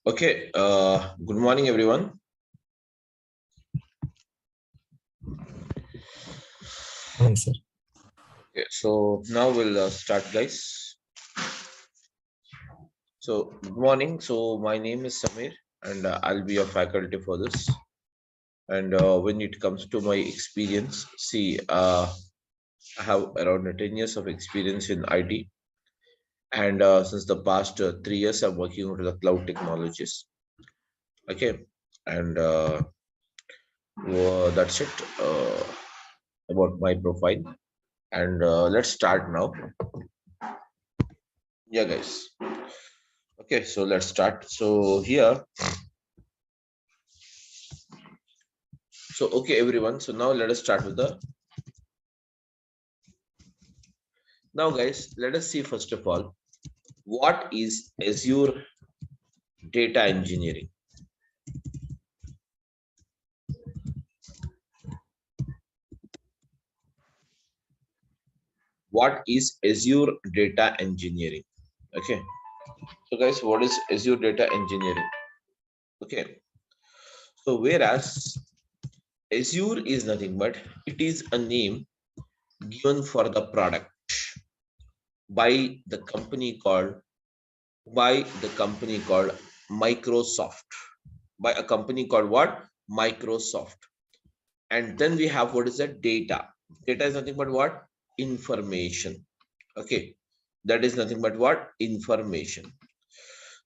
Okay, good morning, everyone. Morning, sir. Okay, so now we'll start, guys. So, good morning. So, my name is Samir, and I'll be your faculty for this. And when it comes to my experience, see, I have around 10 years of experience in IT, and since the past 3 years, I'm working with the cloud technologies. Okay, and that's it about my profile. And let's start now. Yeah, guys. Okay, so let's start. So here, so okay, everyone. So now let us start with the. Now, guys, let us see first of all, what is Azure data engineering? What is Azure data engineering? Okay. So, guys, what is Azure data engineering? Okay. So, whereas Azure is nothing but it is a name given for the product by the company called Microsoft. By a company called what? Microsoft. And then we have what is that? Data. Data is nothing but what? Information. Okay. That is nothing but what? Information.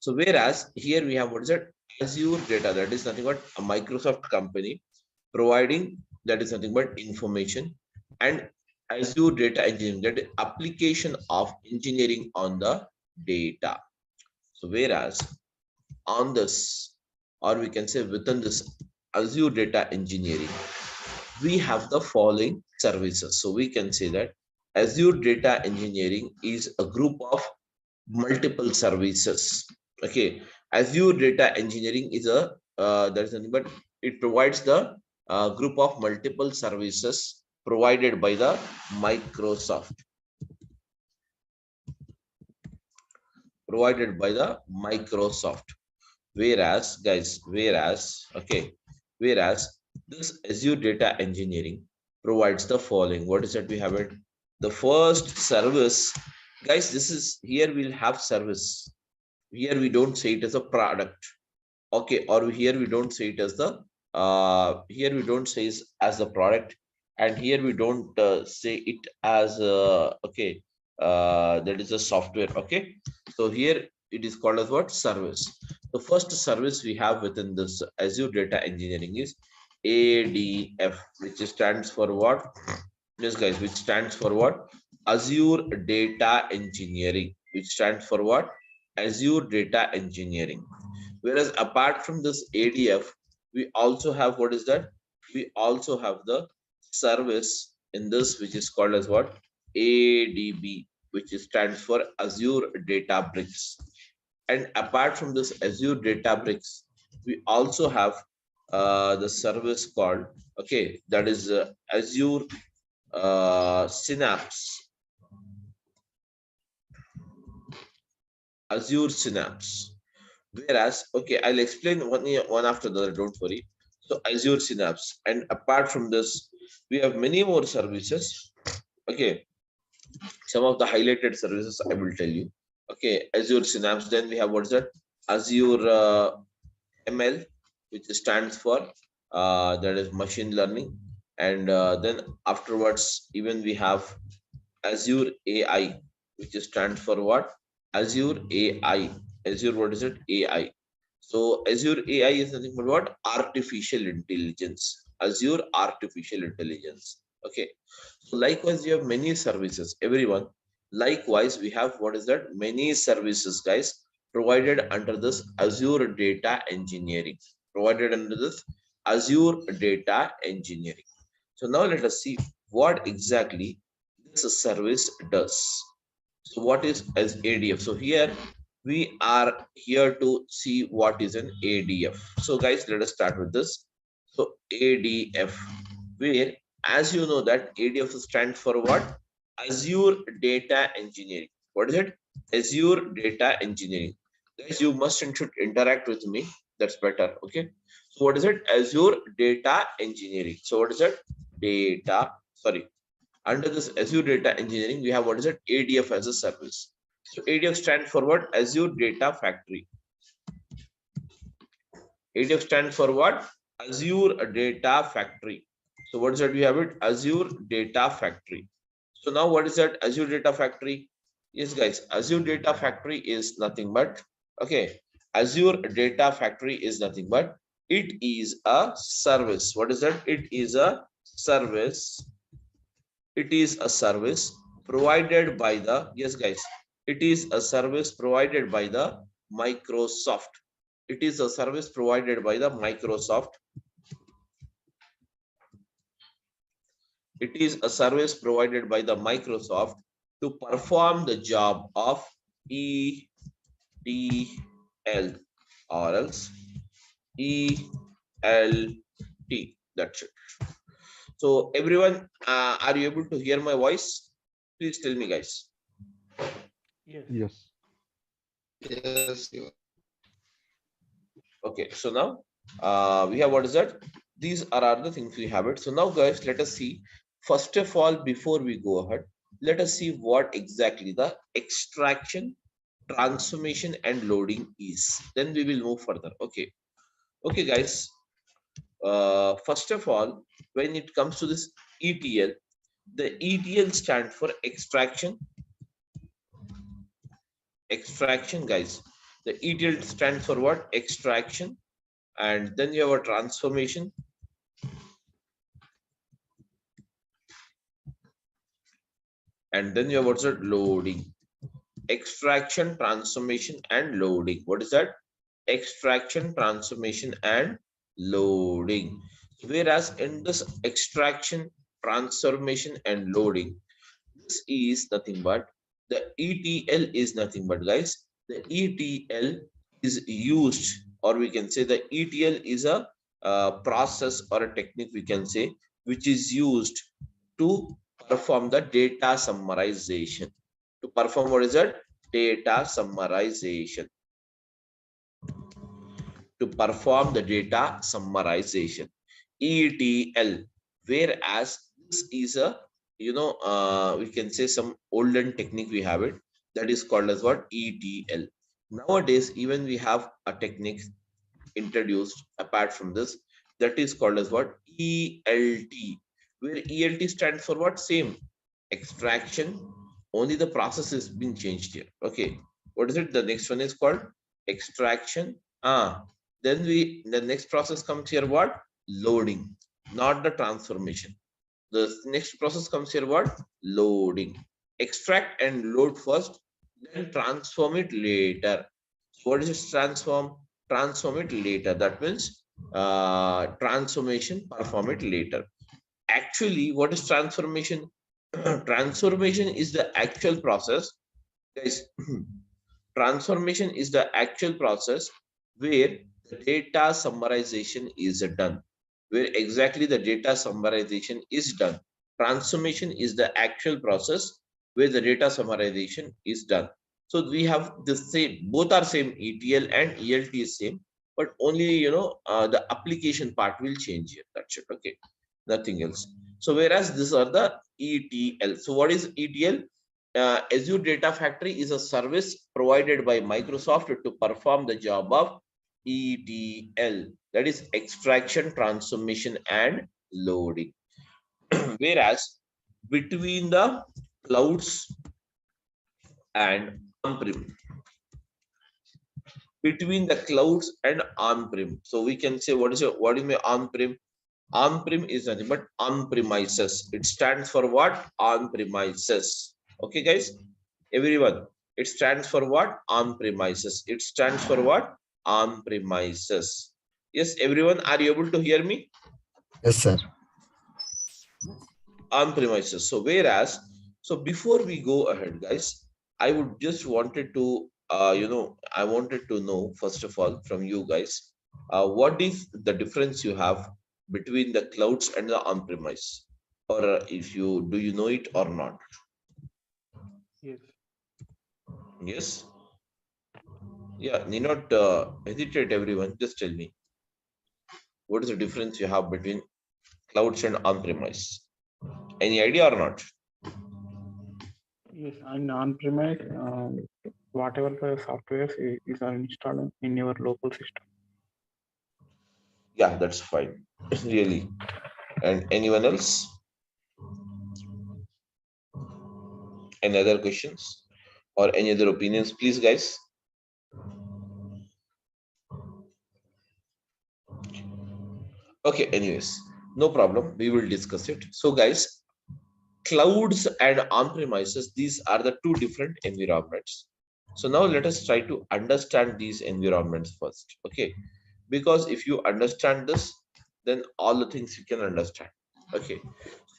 So whereas here we have what is that? Azure data. That is nothing but a Microsoft company providing, that is nothing but information, and Azure data engineering, that is application of engineering on the data. So whereas on this, or we can say within this Azure data engineering, we have the following services. So we can say that Azure data engineering is a group of multiple services. Okay, Azure data engineering is a that is nothing but it provides the group of multiple services provided by the Microsoft. Provided by the Microsoft. Whereas, guys, okay, whereas this Azure data engineering provides the following. What is that we have it? The first service, guys, this is here we'll have service. Here we don't say it as a product. Okay, or here we don't say it as the here we don't say it as the product, and here we don't say it as okay, that is a software. Okay, so here it is called as what? Service. The first service we have within this Azure data engineering is ADF, which stands for what? Yes, guys, which stands for what? Azure data engineering, which stands for what? Azure data engineering. Whereas apart from this ADF, we also have what is that? We also have the service in this, which is called as what? ADB, which stands for Azure Databricks. And apart from this Azure Databricks, we also have the service called, okay, that is Azure Synapse. Azure Synapse. Whereas, okay, I'll explain one after the other, don't worry. So Azure Synapse. And apart from this, we have many more services. Okay, some of the highlighted services I will tell you. Okay, Azure Synapse. Then we have what's that? Azure ML, which stands for that is machine learning. And then afterwards, even we have Azure AI, which stands for what? Azure AI. Azure, what is it? AI. So Azure AI is nothing but what? Artificial intelligence. Azure artificial intelligence. Okay. So likewise, you have many services. Everyone. Likewise, we have what is that? Many services, guys, provided under this Azure data engineering. Provided under this Azure data engineering. So now let us see what exactly this service does. So what is as ADF? So here we are here to see what is an ADF. So guys, let us start with this. So ADF, where as you know that ADF stands for what? Azure Data Engineering. What is it? Azure Data Engineering. Guys, you must and should interact with me. That's better. Okay. So what is it? Azure Data Engineering. So what is it? Data. Sorry. Under this Azure Data Engineering, we have what is it? ADF as a service. So ADF stands for what? Azure Data Factory. ADF stands for what? Azure Data Factory. So what is that? We have it? Azure Data Factory. So now what is that Azure Data Factory? Yes, guys, Azure Data Factory is nothing but, okay, Azure Data Factory is nothing but, it is a service. What is that? It is a service. It is a service provided by the, yes, guys, it is a service provided by the Microsoft. It is a service provided by the Microsoft. It is a service provided by the Microsoft to perform the job of ETL or else ELT. That's it. So everyone, are you able to hear my voice? Please tell me, guys. Yes. Yes. Yes. Okay, so now we have what is that? These are the things we have it. So now, guys, let us see. First of all, before we go ahead, let us see what exactly the extraction, transformation, and loading is. Then we will move further. Okay. Okay, guys. First of all, when it comes to this ETL, the ETL stands for extraction. Extraction, guys. The ETL stands for what? Extraction. And then you have a transformation. And then you have what's that? Loading. Extraction, transformation, and loading. What is that? Extraction, transformation, and loading. Whereas in this extraction, transformation, and loading, this is nothing but the ETL is nothing but, guys, the ETL is used, or we can say the ETL is a process or a technique, we can say, which is used to perform the data summarization. To perform what is that? Data summarization. To perform the data summarization. ETL. Whereas this is a, we can say some olden technique we have it, that is called as what? ETL. Nowadays, even we have a technique introduced apart from this, that is called as what? ELT. Where ELT stands for what? Same extraction, only the process has been changed here. Okay, what is it? The next one is called extraction. Then the next process comes here, what? Loading, not the transformation. The next process comes here, what? Loading. Extract and load first, then transform it later. What is it? Transform? Transform it later. That means transformation, perform it later. Actually, what is transformation? Transformation is the actual process, guys. Transformation is the actual process where the data summarization is done. Where exactly the data summarization is done. Transformation is the actual process where the data summarization is done. So we have the same, both are same, ETL and ELT is same, but only the application part will change here. That's it. Okay, nothing else. So whereas these are the ETL. So what is ETL? Azure Data Factory is a service provided by Microsoft to perform the job of ETL, that is extraction, transformation, and loading. Whereas between the clouds and on-prem, between the clouds and on-prem, so we can say what is on-prem? On-prem is nothing but on-premises. It stands for what? On-premises. Okay, guys, everyone. It stands for what? On-premises. It stands for what? On-premises. Yes, everyone. Are you able to hear me? Yes, sir. On-premises. So whereas, so before we go ahead, guys, I would just wanted to, I wanted to know first of all from you guys, what is the difference you have between the clouds and the on-premise, or if you do you know it or not? Yes. Yes. Yeah, need not hesitate, everyone. Just tell me what is the difference you have between clouds and on-premise. Any idea or not? Yes, and on-premise, whatever the software is are installed in your local system. Yeah, that's fine. Really. And anyone else? Any other questions or any other opinions, please, guys? Okay, anyways, no problem. We will discuss it. So, guys, clouds and on-premises, these are the two different environments. So now let us try to understand these environments first. Okay, because if you understand this, then all the things you can understand. Okay,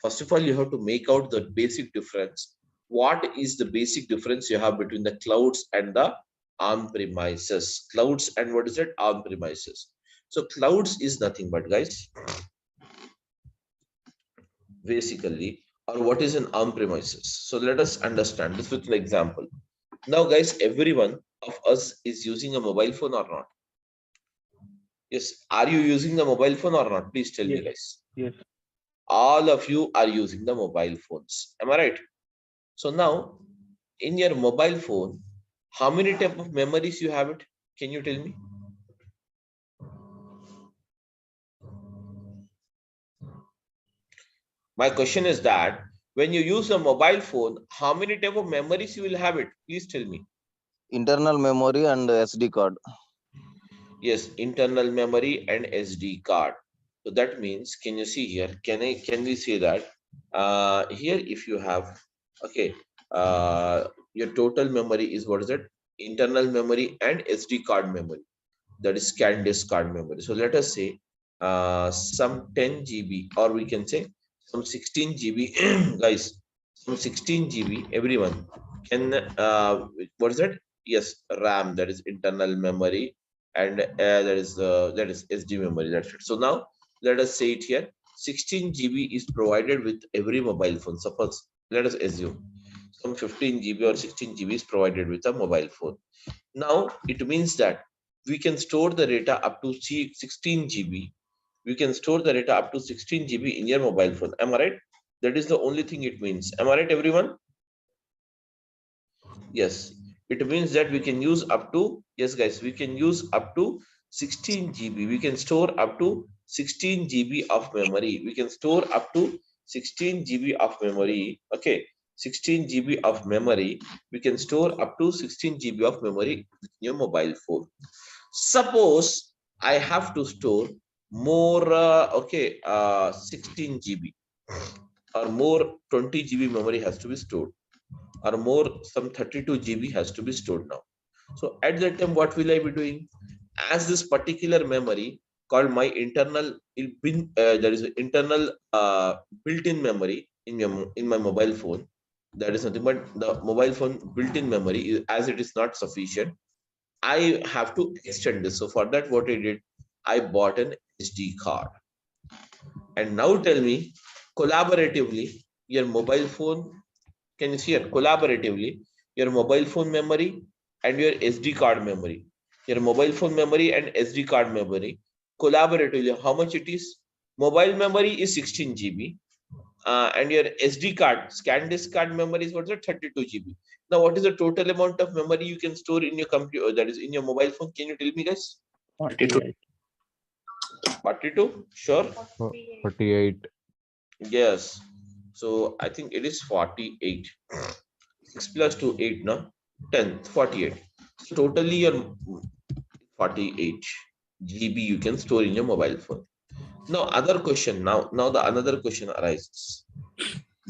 first of all, you have to make out the basic difference. What is the basic difference you have between the clouds and the on-premises? Clouds and what is it? On-premises. So clouds is nothing but, guys, basically, or what is an on-premises. So let us understand this with an example. Now, guys, everyone of us is using a mobile phone or not? Yes. Are you using the mobile phone or not? Please tell me, Yes, guys. yes, All of you are using the mobile phones. Am I right? So now, in your mobile phone, how many type of memories you have it? Can you tell me? My question is that when you use a mobile phone, how many type of memories you will have it? Please tell me. Internal memory and SD card. Yes, internal memory and SD card. So that means, can you see here? Can we say that here if you have, okay, your total memory is what is it? Internal memory and SD card memory. That is scan disk card memory. So let us say some 10 GB, or we can say some 16 GB, guys, some 16 GB. Everyone can what is that? Yes, RAM, that is internal memory, and that is SD memory. That's it. So now let us say it here. 16 GB is provided with every mobile phone. Suppose let us assume some 15 GB or 16 GB is provided with a mobile phone. Now it means that we can store the data up to 16 GB. We can store the data up to 16 GB in your mobile phone. Am I right? That is the only thing it means. Am I right, everyone? Yes. It means that we can use up to, yes, guys, we can use up to 16 GB. We can store up to 16 GB of memory. We can store up to 16 GB of memory. Okay. 16 GB of memory. We can store up to 16 GB of memory in your mobile phone. Suppose I have to store more, 16 GB or more 20 GB memory has to be stored, or more some 32 GB has to be stored now. So at that time, what will I be doing? As this particular memory called my internal there is an internal built-in memory in my mobile phone. That is nothing but the mobile phone built-in memory. As it is not sufficient, I have to extend this. So for that, what I did, I bought an SD card. And now tell me, collaboratively, your mobile phone, can you see here? Collaboratively, your mobile phone memory and your SD card memory. Your mobile phone memory and SD card memory. Collaboratively, how much it is? Mobile memory is 16 GB. And your SD card, scan disk card memory is what's it? 32 GB. Now, what is the total amount of memory you can store in your computer, that is in your mobile phone? Can you tell me, guys? 48. 42? Sure. 48. Yes. So I think it is 48. 6 plus 2, 8, no? 10, 48. So totally your 48 GB you can store in your mobile phone. Now other question, now the another question arises.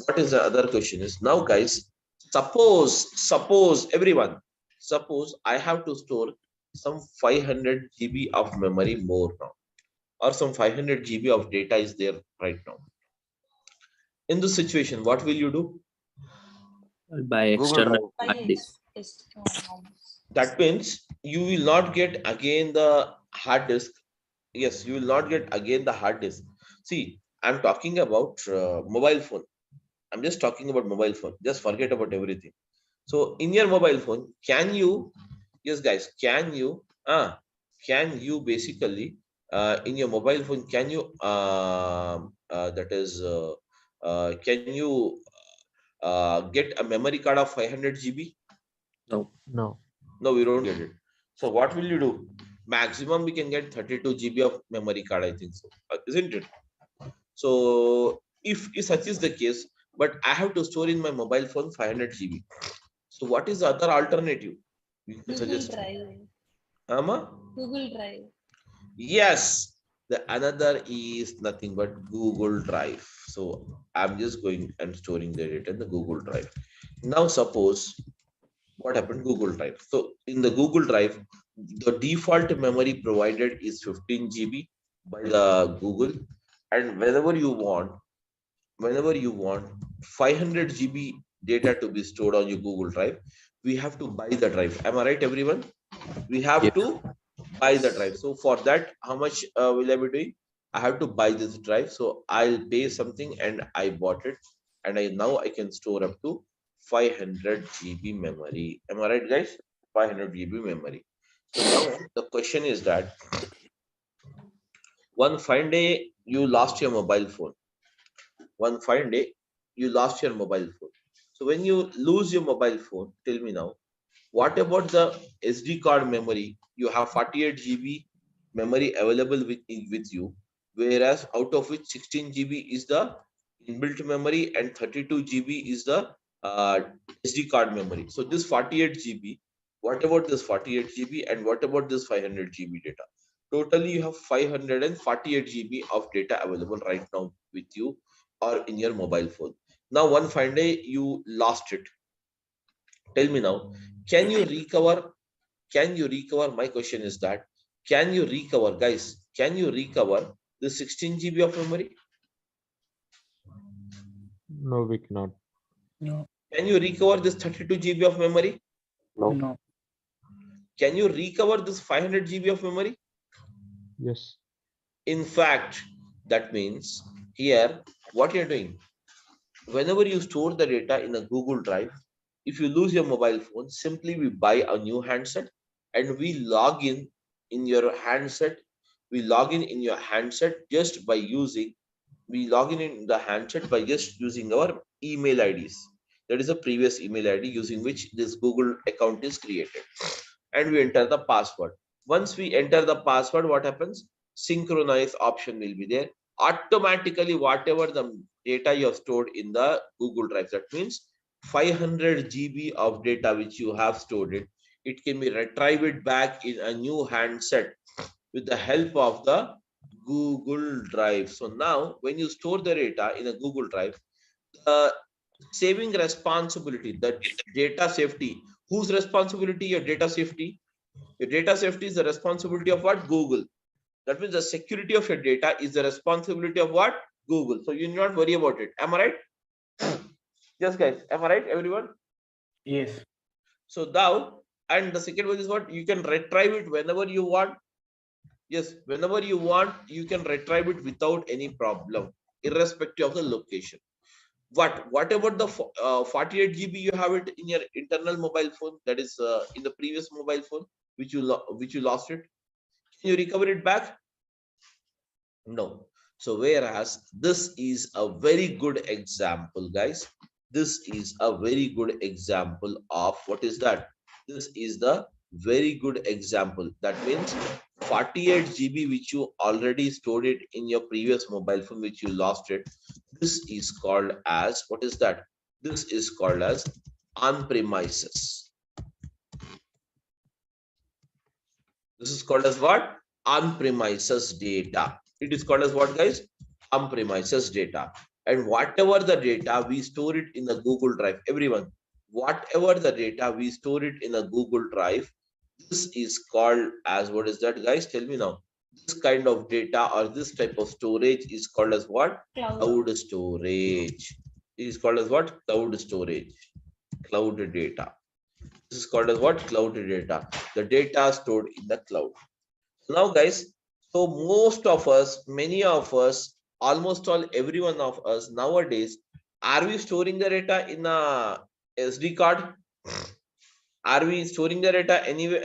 What is the other question is, now guys, suppose everyone, suppose I have to store some 500 GB of memory more now, or some 500 GB of data is there right now. In this situation, what will you do? By Google external Drive. hard disk. That means you will not get again the hard disk. Yes, you will not get again the hard disk. See, I'm talking about mobile phone. I'm just talking about mobile phone. Just forget about everything. So in your mobile phone, can you, Yes, guys, can you basically in your mobile phone, can you can you get a memory card of 500 GB? No. No. No, we don't get it. So what will you do? Maximum we can get 32 GB of memory card, I think so, isn't it? So if such is the case, but I have to store in my mobile phone 500 GB. So what is the other alternative you can Google suggest? Drive. Ama? Google Drive. Yes, the another is nothing but Google Drive. So I'm just going and storing the data in the Google Drive. Now suppose what happened Google Drive. So in the Google Drive, the default memory provided is 15 GB by the Google, and whenever you want 500 GB data to be stored on your Google Drive, we have to buy the drive. Am I right, everyone? We have to buy the drive. So for that, how much will I be doing? I have to buy this drive. So I'll pay something and I bought it. And now I can store up to 500 GB memory. Am I right, guys? 500 GB memory. So now the question is that one fine day you lost your mobile phone. One fine day you lost your mobile phone. So when you lose your mobile phone, tell me now, what about the SD card memory? You have 48 GB memory available with you, whereas out of which 16 GB is the inbuilt memory and 32 GB is the uh, SD card memory. So this 48 GB, what about this 48 GB and what about this 500 GB data? Totally, you have 548 GB of data available right now with you or in your mobile phone. Now, one fine day you lost it. Tell me now, can you recover? Can you recover? My question is that, can you recover, guys? Can you recover the 16 GB of memory? No, we cannot. No. Can you recover this 32 GB of memory? No. No. Can you recover this 500 GB of memory? Yes. In fact, that means here, what you're doing, whenever you store the data in a Google Drive, if you lose your mobile phone, simply we buy a new handset and we log in your handset. We log in your handset just by using, we log in the handset by just using our email IDs. That is a previous email ID using which this Google account is created. And we enter the password. Once we enter the password, what happens? Synchronize option will be there. Automatically, whatever the data you have stored in the Google Drive, that means 500 GB of data which you have stored it can be retrieved back in a new handset with the help of the Google Drive. So now when you store the data in a Google Drive, the saving responsibility, the data safety, whose responsibility? Your data safety. Your data safety is the responsibility of what? Google. That means the security of your data is the responsibility of what? Google. So you need not worry about it. Am I right? Yes, guys. Am I right, everyone? Yes. So now, and the second one is what? You can retrieve it whenever you want. Yes, whenever you want, you can retrieve it without any problem, irrespective of the location. What about the 48 GB you have it in your internal mobile phone, that is in the previous mobile phone which you lost it? Can you recover it back? No. So whereas this is a very good example, guys. This is a very good example of what is that? This is the very good example. That means 48 GB which you already stored it in your previous mobile phone which you lost it. This is called as, what is that? This is called as on-premises. This is called as what? On-premises data. It is called as what, guys? On-premises data. And whatever the data, we store it in the Google Drive. Everyone, whatever the data, we store it in a Google Drive. This is called as, what is that, guys? Tell me now. This kind of data or this type of storage is called as what? Cloud storage. It is called as what? Cloud storage. Cloud data. This is called as what? Cloud data. The data stored in the cloud. Now, guys, so most of us, many of us, almost all, every one of us nowadays, are we storing the data in a SD card? Are we storing the data anywhere?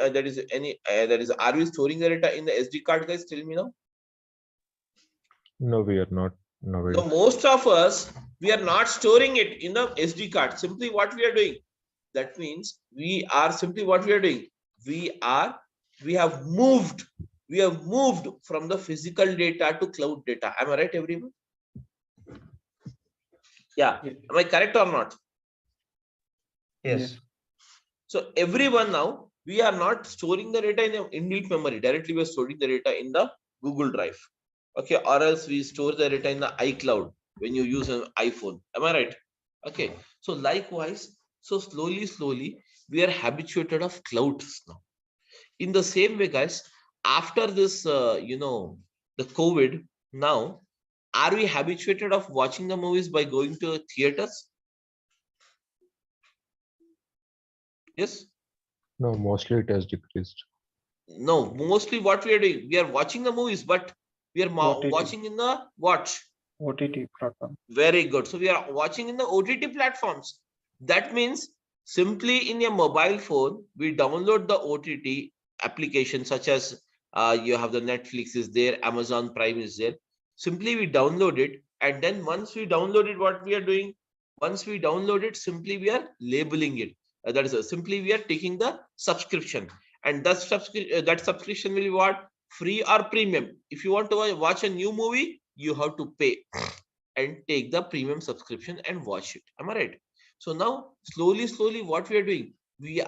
Are we storing the data in the SD card, guys? Tell me now. No, we are not nowadays. So most of us, we are not storing it in the SD card. Simply what we are doing. That means we are simply what we are doing. We have moved from the physical data to cloud data. Am I right, everyone? Yeah. Yes. Am I correct or not? Yes. So everyone now, we are not storing the data in the inbuilt memory. Directly we are storing the data in the Google Drive. Okay, or else we store the data in the iCloud when you use an iPhone. Am I right? Okay. So likewise, so slowly, we are habituated of clouds now. In the same way, guys, after this, the COVID, now, are we habituated of watching the movies by going to theaters? Yes. No, mostly it has decreased. No, mostly what we are doing, we are watching the movies, but we are OTT. watching in the what? OTT platform. Very good. So we are watching in the OTT platforms. That means simply in your mobile phone, we download the OTT application, such as you have the Netflix is there, Amazon Prime is there. Simply we download it, and then once we download it, what we are doing? Once we download it, simply we are labeling it. That is simply we are taking the subscription, and that subscription will be what? Free or premium. If you want to watch a new movie, you have to pay and take the premium subscription and watch it. Am I right? So now slowly, what we are doing,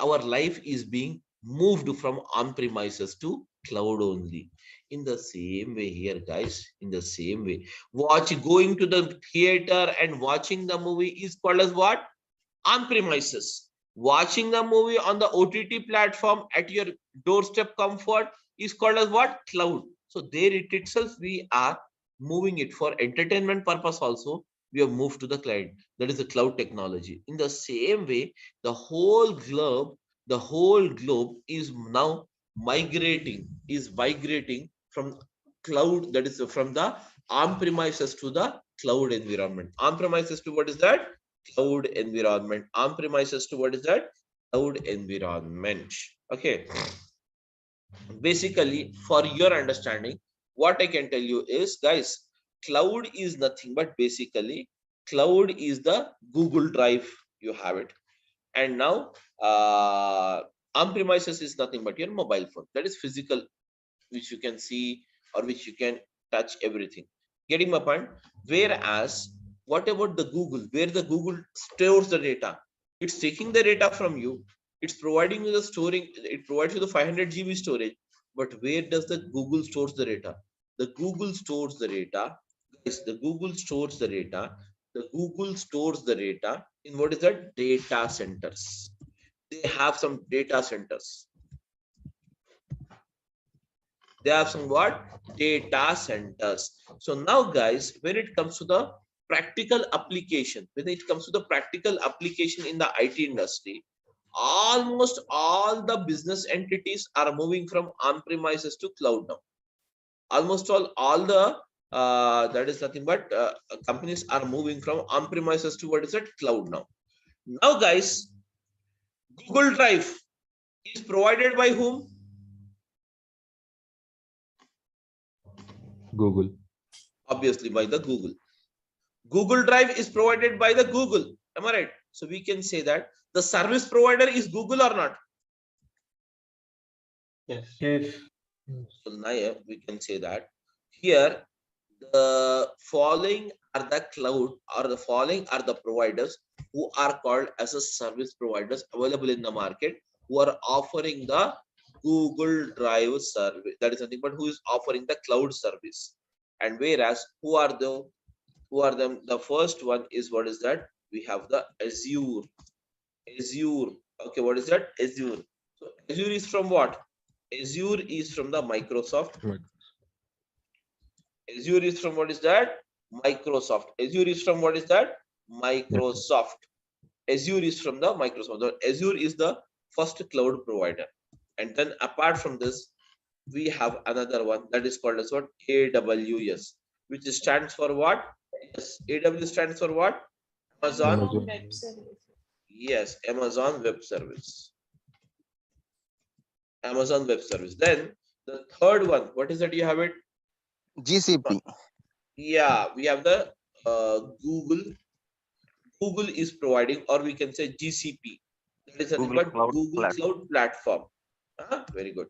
our life is being moved from on-premises to cloud only. In the same way here, guys, in the same way, going to the theater and watching the movie is called as what? On-premises. Watching the movie on the OTT platform at your doorstep comfort is called as what? Cloud. So there it itself, we are moving it for entertainment purpose also. We have moved to the cloud. That is the cloud technology. In the same way, the whole globe is now migrating from cloud, that is from the on-premises to the cloud environment. On-premises to what is that? Cloud environment. On-premises to what is that? Cloud environment. Okay. Basically, for your understanding, what I can tell you is, guys, cloud is nothing but basically cloud is the Google Drive. You have it. And now on-premises is nothing but your mobile phone. That is physical, which you can see or which you can touch everything. Getting my point? Whereas, what about the Google? Where the Google stores the data? It's taking the data from you. It's providing you the storing. It provides you the 500 GB storage. But where does the Google stores the data? The Google stores the data. Guys, the Google stores the data. The Google stores the data in what is that? Data centers. They have some data centers. They have some what? Data centers. So now, guys, when it comes to the practical application, in the IT industry, almost all the business entities are moving from on-premises to cloud now. Almost all the that is nothing but companies are moving from on-premises to what is it? Cloud now. Now, guys, Google Drive is provided by whom? Google. Obviously by the Google. Google Drive is provided by the Google. Am I right? So we can say that the service provider is Google or not? Yes. So now we can say that here the following are the cloud, or the following are the providers who are called as a service providers available in the market, who are offering the Google Drive service. That is nothing but who is offering the cloud service. And whereas who are them? The first one is, what is that? We have the Azure. Okay, what is that? Azure. So Azure is from what? Azure is from the Microsoft. Azure is from what is that? Microsoft. Azure is from what is that? Microsoft. Azure is from the Microsoft. Azure is the first cloud provider. And then apart from this, we have another one that is called as what? AWS, which stands for what? Yes, AWS stands for what? Amazon. Amazon. Yes, Amazon Web Service. Amazon Web Service. Then the third one, what is that you have it? GCP. Yeah, we have the Google. Google is providing, or we can say GCP. That is nothing Google but Cloud Google Platform. Cloud Platform. Very good.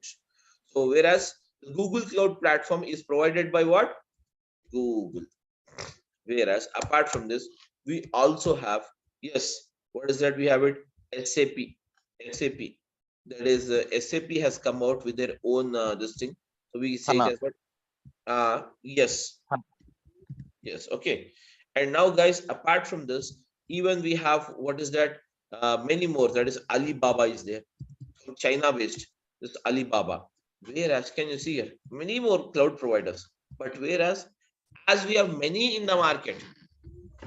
So whereas the Google Cloud Platform is provided by what? Google. Whereas apart from this, we also have, yes, what is that? We have it SAP. SAP. That is SAP has come out with their own this thing. So we say it HANA. as what? Yes. HANA. Yes. Okay. And now, guys, apart from this, even we have what is that? Many more. That is Alibaba is there, from China based. This Alibaba. Whereas, can you see here? Many more cloud providers. But whereas, as we have many in the market,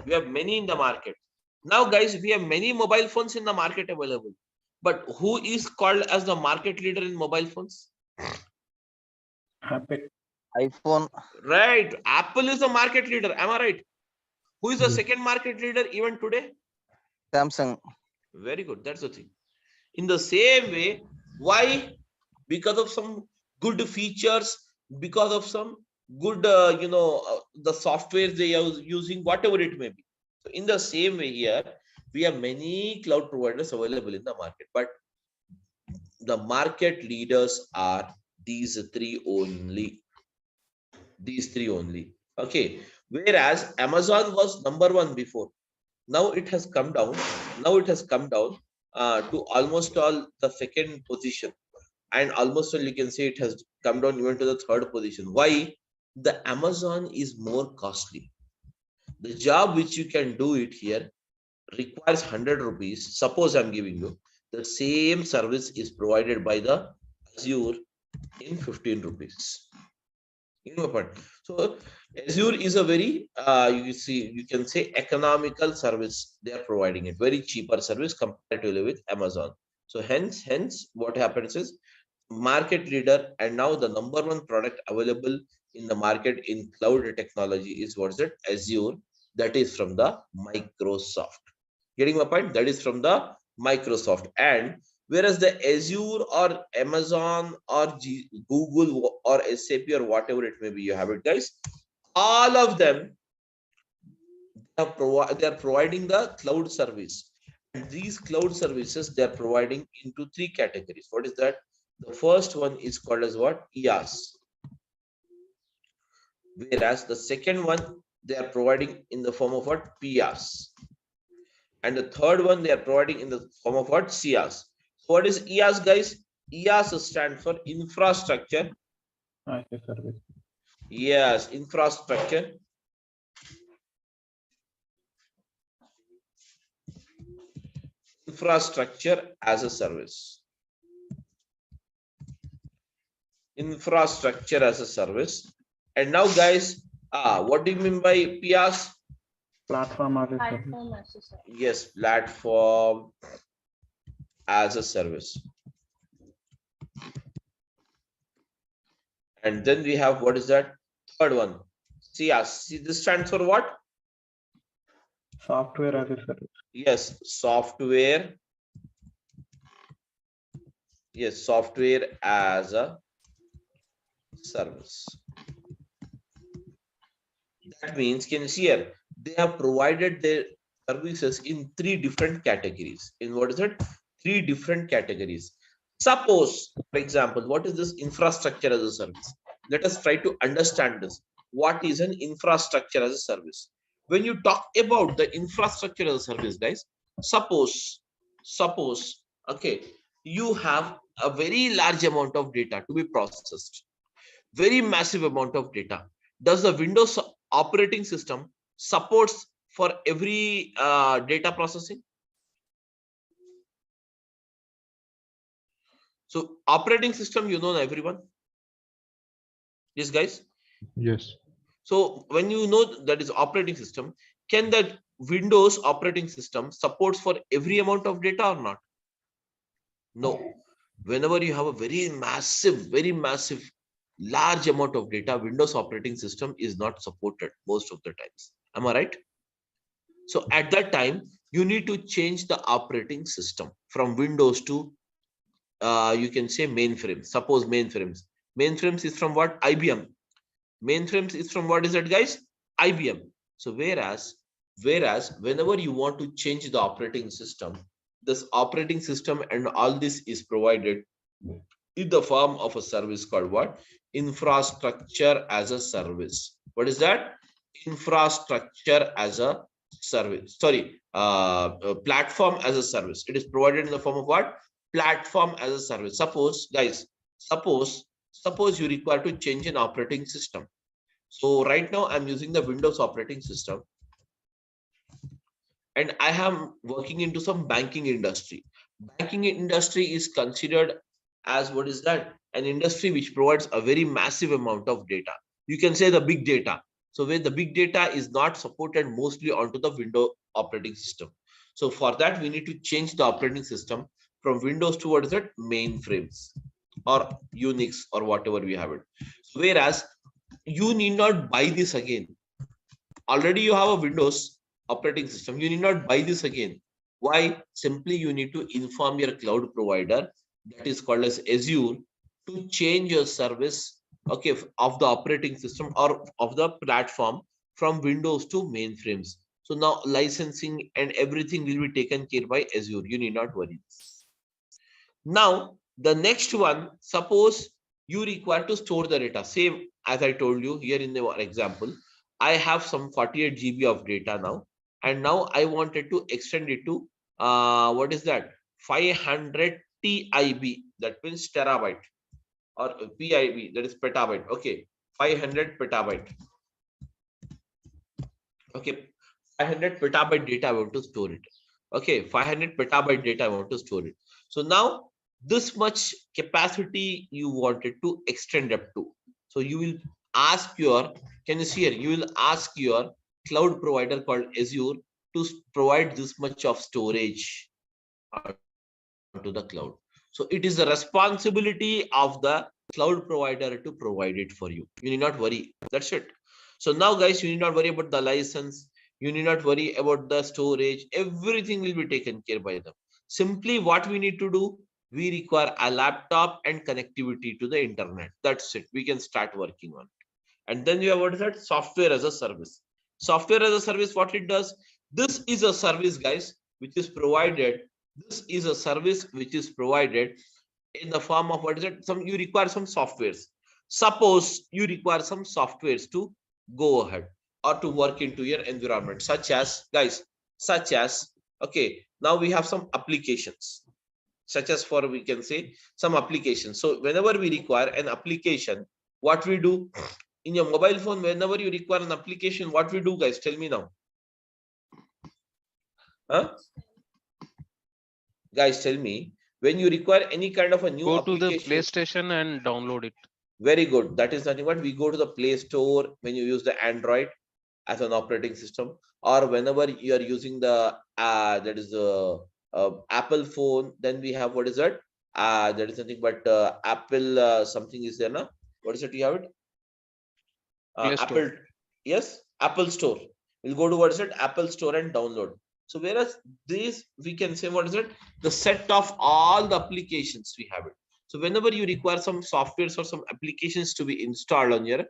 we have many in the market. Now, guys, we have many mobile phones in the market available. But who is called as the market leader in mobile phones? Apple. iPhone. Right. Apple is the market leader. Am I right? Who is the Yes. second market leader even today? Samsung. Very good. That's the thing. In the same way, why? Because of some good features, because of some good, the software they are using, whatever it may be. So in the same way here, we have many cloud providers available in the market, but the market leaders are these three only. These three only. Okay. Whereas Amazon was number one before. Now it has come down. Now it has come down to almost all the second position. And almost all you can say it has come down even to the third position. Why? The Amazon is more costly. The job which you can do it here requires 100 rupees. Suppose I'm giving you the same service is provided by the Azure in 15 rupees. You know what? So Azure is a very you can say economical service. They are providing it very cheaper service comparatively with Amazon. So hence what happens is market leader and now the number one product available in the market in cloud technology is what's it? Azure. That is from the Microsoft. Getting my point? That is from the Microsoft. And whereas the Azure or Amazon or Google or SAP or whatever it may be, you have it, guys. All of them they are providing the cloud service. And these cloud services they are providing into three categories. What is that? The first one is called as what? IaaS. Whereas the second one they are providing in the form of what? PaaS. And the third one they are providing in the form of what? CaaS. So what is IaaS, guys? IaaS stands for infrastructure. As a service. Yes, infrastructure. Infrastructure as a service. Infrastructure as a service. And now, guys, what do you mean by PaaS? Platform as a service. Yes, platform as a service. And then we have what is that? Third one. CaaS. See, this stands for what? Software as a service. Yes, software. Yes, software as a service. That means, can you see here? They have provided their services in three different categories. In what is it? Three different categories. Suppose, for example, what is this infrastructure as a service? Let us try to understand this. What is an infrastructure as a service? When you talk about the infrastructure as a service, guys, suppose, okay, you have a very large amount of data to be processed, very massive amount of data. Does the Windows operating system supports for every data processing? So operating system, you know everyone. Yes, guys. Yes. So when you know that is operating system, can that Windows operating system supports for every amount of data or not? No. Whenever you have a very massive, large amount of data, Windows operating system is not supported most of the times. Am I right? So at that time, you need to change the operating system from Windows to you can say mainframes. Suppose mainframes. Mainframes is from what? IBM. Mainframes is from what is that, guys? IBM. So whereas whenever you want to change the operating system, this operating system and all this is provided in the form of a service called what? Infrastructure as a service. What is that? Infrastructure as a service. Sorry, platform as a service. It is provided in the form of what? Platform as a service. Suppose, guys, suppose you require to change an operating system. So right now I'm using the Windows operating system, and I am working into some banking industry. Banking industry is considered as what is that? An industry which provides a very massive amount of data. You can say the big data. So where the big data is not supported mostly onto the Windows operating system. So for that, we need to change the operating system from Windows towards that mainframes or Unix or whatever we have it. Whereas you need not buy this again. Already you have a Windows operating system. You need not buy this again. Why? Simply you need to inform your cloud provider, that is called as Azure, to change your service, okay, of the operating system or of the platform from Windows to mainframes. So now licensing and everything will be taken care by Azure. You need not worry. Now the next one, suppose you require to store the data. Same as I told you here in the example, I have some 48 GB of data now, and now I wanted to extend it to what is that? 500 TIB, that means terabyte, or PIB, that is petabyte. Okay, 500 petabyte. Okay, 500 petabyte data I want to store it. Okay, 500 petabyte data I want to store it. So now this much capacity you wanted to extend up to. So you will ask your, can you see here? You will ask your cloud provider called Azure to provide this much of storage to the cloud. So it is the responsibility of the cloud provider to provide it for you. You need not worry. That's it. So now, guys, you need not worry about the license. You need not worry about the storage. Everything will be taken care by them. Simply what we need to do, we require a laptop and connectivity to the internet. That's it. We can start working on it. And then you have what is that? Software as a service. Software as a service, what it does? This is a service, guys, which is provided. This is a service which is provided in the form of what is it? Some you require some softwares. Suppose you require some softwares to go ahead or to work into your environment, such as, guys, such as, okay, now we have some applications, such as for, we can say, some applications. So whenever we require an application, what we do in your mobile phone, whenever you require an application, what we do, guys? Tell me now. Huh? Guys, tell me, when you require any kind of a new Go to the application. PlayStation and download it. Very good. That is nothing but we go to the Play Store when you use the Android as an operating system, or whenever you are using the that is the Apple phone, then we have what is that? That is nothing but Apple something is there now. What is it? You have it? Play Store. Apple, yes, Apple Store. We'll go to what is it? Apple Store and download. So whereas this, we can say what is it? The set of all the applications we have it. So whenever you require some softwares or some applications to be installed on your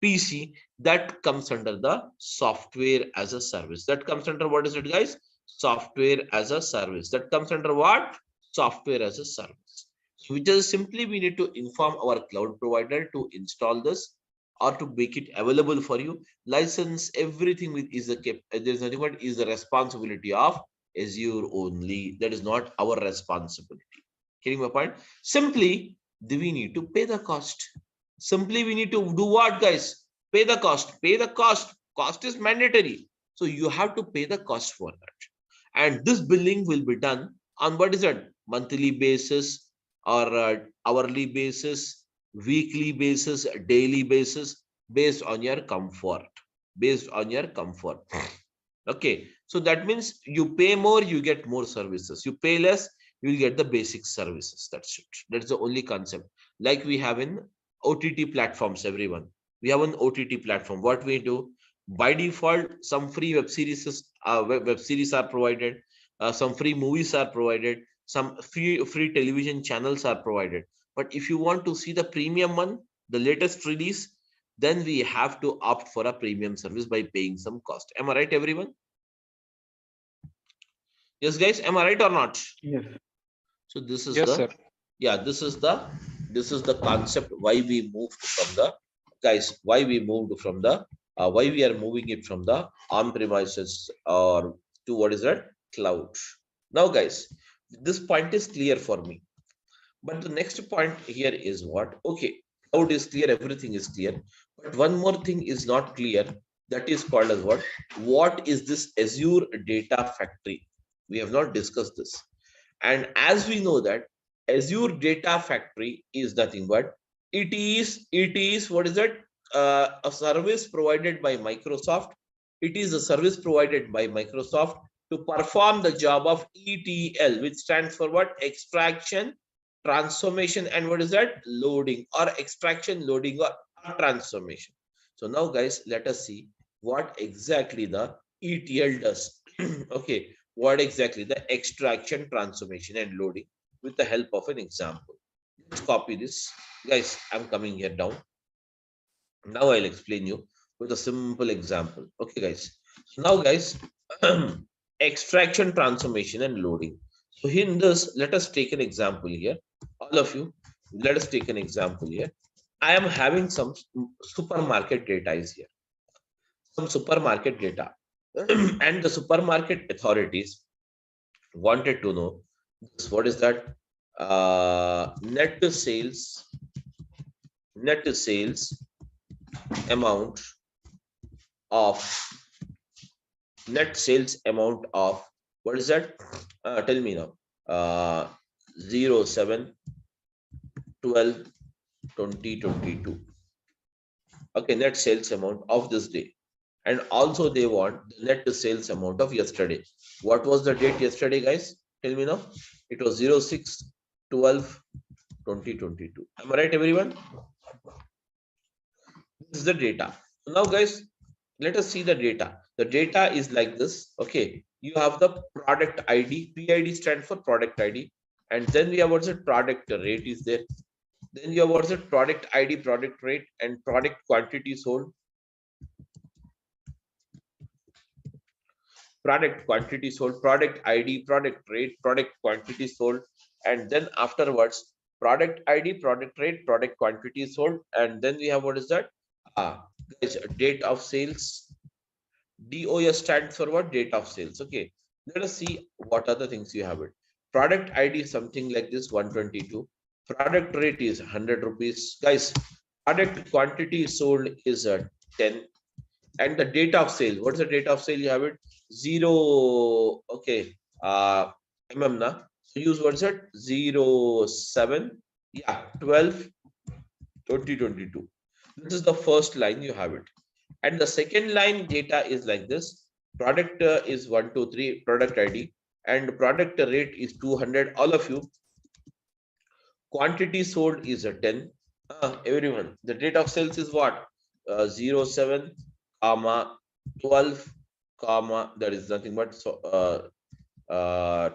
PC, that comes under the software as a service. That comes under what is it, guys? Software as a service. That comes under what? Software as a service. So which is simply we need to inform our cloud provider to install this or to make it available for you. License everything with is the there's nothing but is the responsibility of Azure only. That is not our responsibility. Getting my point? Simply we need to pay the cost. Simply we need to do what, guys? Pay the cost. Pay the cost. Cost is mandatory. So you have to pay the cost for that. And this billing will be done on what is it? Monthly basis or hourly basis, weekly basis, daily basis, based on your comfort. Based on your comfort. Okay. So that means you pay more, you get more services. You pay less, you will get the basic services. That's it. That's the only concept. Like we have in OTT platforms, everyone. We have an OTT platform. What we do, by default, some free web series are provided. Some free movies are provided. some free television channels are provided. But if you want to see the premium one, the latest release, then we have to opt for a premium service by paying some cost. Am I right, everyone? Yes, guys, am I right or not? Yes. So this is Yes, the sir. yeah, this is the concept why we moved from the guys, why we moved from the why we are moving it from the on-premises or to what is that, cloud. Now, guys, this point is clear for me. But the next point here is what? Okay, cloud is clear, everything is clear. But one more thing is not clear. That is called as what? What is this Azure Data Factory? We have not discussed this. And as we know that Azure Data Factory is nothing but it is what is that? A service provided by Microsoft. It is a service provided by Microsoft to perform the job of ETL, which stands for what? Extraction, transformation, and what is that? Loading, or extraction, loading, or transformation. So now, guys, let us see what exactly the ETL does. Okay, what exactly the extraction, transformation, and loading with the help of an example. Let's copy this. Guys, I'm coming here down. Now I'll explain you with a simple example. Okay, guys. So now, guys, extraction, transformation, and loading. So in this, let us take an example here. All of you, let us take an example here. I am having some supermarket data is here. Some supermarket data. And the supermarket authorities wanted to know this, what is that? Net sales amount of what is that? Tell me now. 07/12/2022. Okay, net sales amount of this day. And also they want the net sales amount of yesterday. What was the date yesterday, guys? Tell me now. It was 06/12/2022. Am I right, everyone? This is the data. So now, guys, let us see the data. The data is like this. Okay, you have the product ID. PID stands for product ID. And then we have what's it? Product rate is there. Then you have what's it? Product ID, product rate, and product quantity sold. Product quantity sold, product ID, product rate, product quantity sold, and then afterwards product ID, product rate, product quantity sold, and then we have what is that? Guys, date of sales. DOS stands for what? Date of sales. Okay, let us see what other things you have it. Product ID is something like this, 122. Product rate is 100 rupees. Guys, product quantity sold is 10. And the date of sale, what's the date of sale? You have it 0. Okay, na, so use what's it? 07, yeah, 12/2022. This is the first line, you have it. And the second line data is like this. Product is 123, product ID, and product rate is 200. All of you, quantity sold is 10. Everyone, the date of sales is what? 07, 12, that is nothing but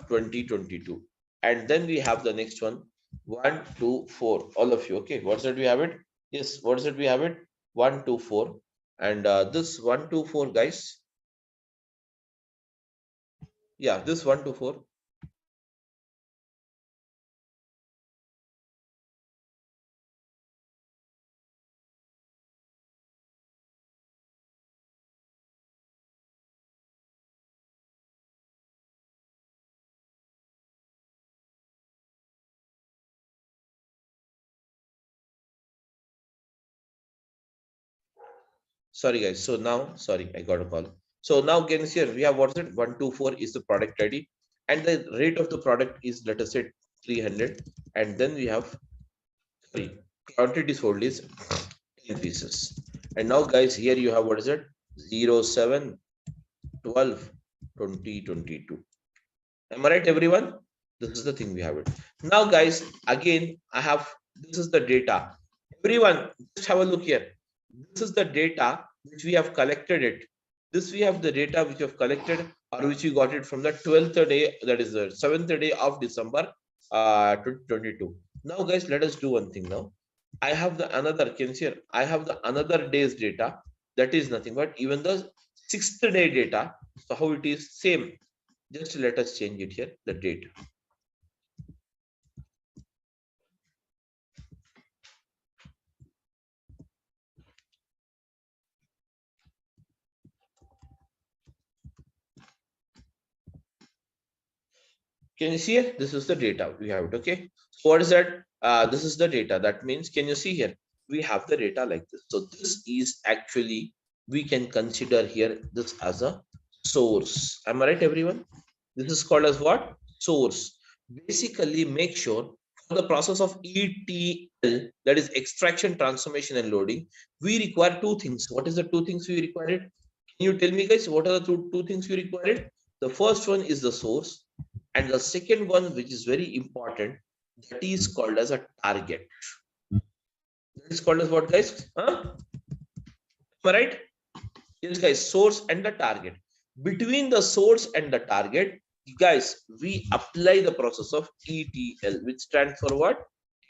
2022. And then we have the next one, 1, 2, 4. All of you, okay, what's that we have it? Yes, what's that we have it? 1, 2, 4. And this 1, 2, 4, guys. Yeah, this 1, 2, 4. Sorry, guys. So now, sorry, I got a call. So now, again, here we have what's it? 1, 2, 4 is the product ID, and the rate of the product is, let us say, 300. And then we have, sorry, quantity sold is 10 pieces. And now, guys, here you have what is it? 07/12/2022. Am I right, everyone? This is the thing we have it. Now, guys, again, I have, this is the data. Everyone, just have a look here. This is the data which we have collected it. This we have the data which we have collected or which we got it from the 12th day, that is the 7th day of December 2022. Now guys, let us do one thing now. I have the another, can you see here? I have the another day's data, that is nothing but even the 6th day data. So how it is same, just let us change it here, the date. Can you see here? This is the data we have it. Okay. So what is that? This is the data. That means, can you see here? We have the data like this. So this is actually, we can consider here this as a source. Am I right, everyone? This is called as what? Source. Basically, make sure for the process of ETL, that is extraction, transformation, and loading, we require two things. What is the two things we required? Can you tell me, guys, what are the two things we required? The first one is the source, and the second one, which is very important, that is called as a target. That is called as what, guys? Huh? Am I right? Yes, guys, source and the target. Between the source and the target, guys, we apply the process of ETL, which stands for what?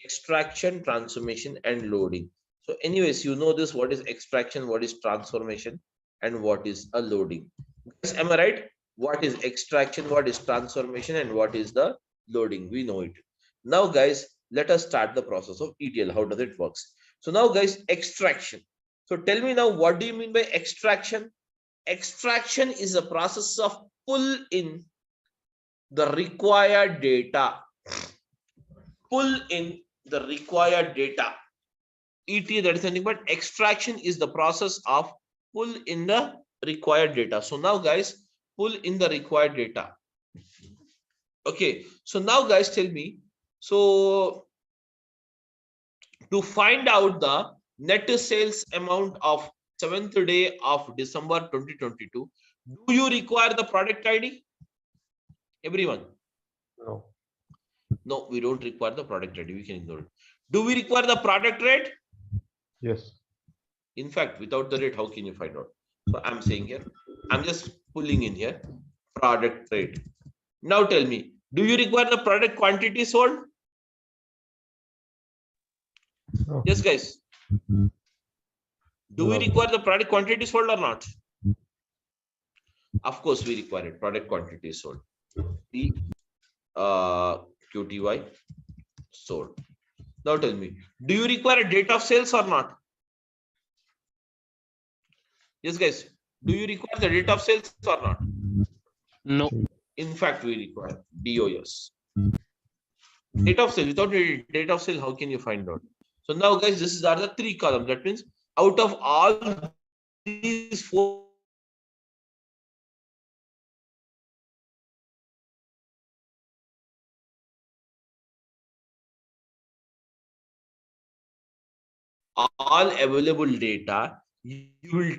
Extraction, transformation, and loading. So anyways, you know this, what is extraction, what is transformation, and what is a loading. Guys, am I right? What is extraction, what is transformation, and what is the loading? We know it. Now, guys, let us start the process of ETL. How does it work? So now, guys, extraction. So tell me now, what do you mean by extraction? Extraction is a process of pull in the required data. Pull in the required data. ETL, that is nothing but extraction is the process of pull in the required data. So now, guys, pull in the required data. Okay. So now, guys, tell me. So to find out the net sales amount of 7th day of December 2022, do you require the product ID? Everyone? No. No, we don't require the product ID. We can ignore it. Do we require the product rate? Yes. In fact, without the rate, how can you find out? So I'm saying here, I'm just pulling in here product rate. Now tell me, do you require the product quantity sold? No. Yes, guys. Do we No. require the product quantity sold or not? Of course, we require it. Product quantity sold. The QTY sold. Now tell me, do you require a date of sales or not? Yes, guys. Do you require the date of sales or not? No. In fact, we require DOS. Date of sale. Without date of sale, how can you find out? So now, guys, this are the three columns. That means out of all these four, all available data, you will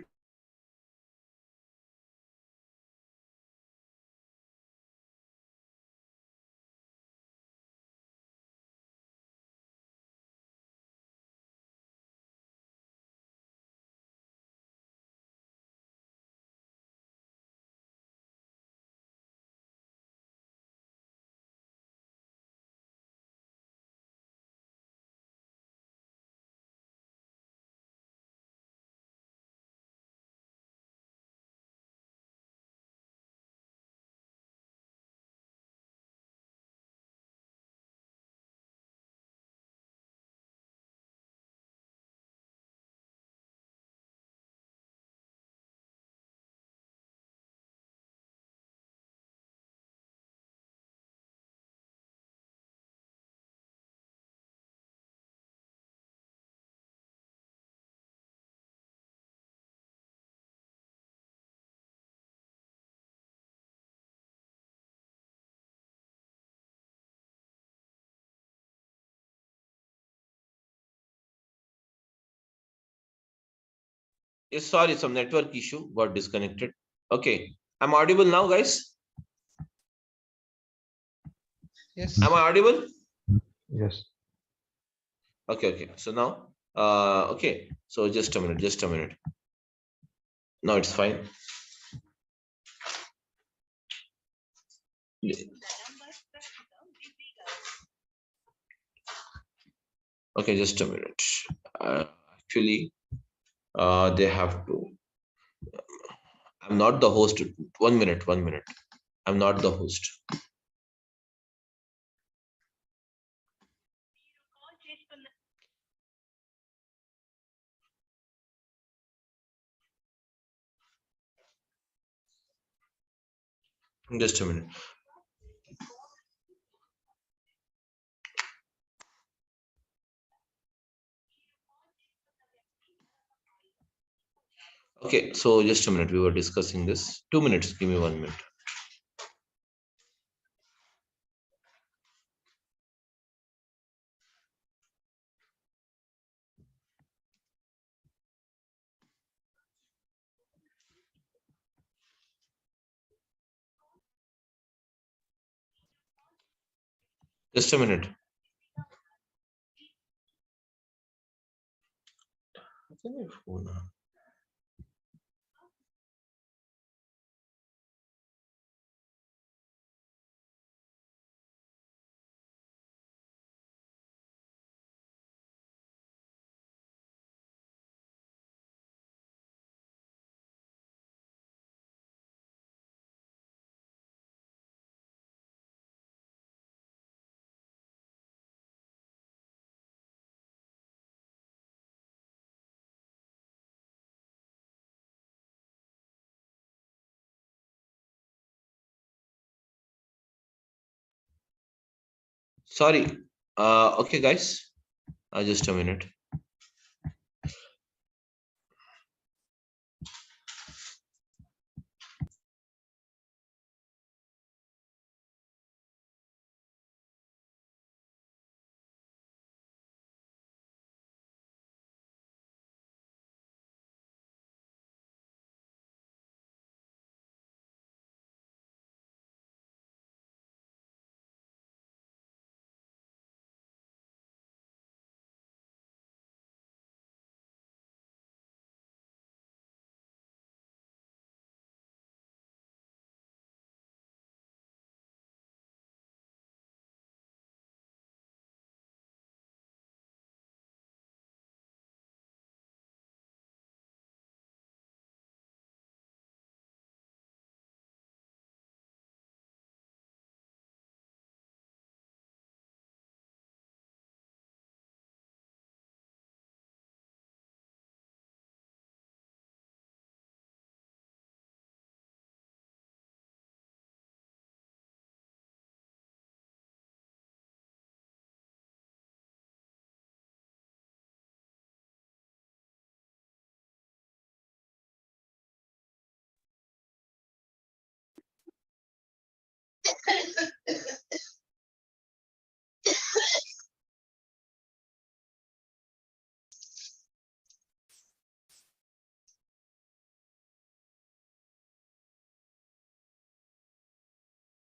sorry, some network issue got disconnected. Okay, I'm audible now, guys. Yes. Am I audible? Yes. Okay. So now, okay. So just a minute. Now it's fine. Okay, just a minute. Actually, they have to. I'm not the host. 1 minute, 1 minute. I'm not the host. Just a minute. Okay, so just a minute. We were discussing this. 2 minutes. Give me 1 minute. Just a minute. Sorry. Okay, guys. Just a minute.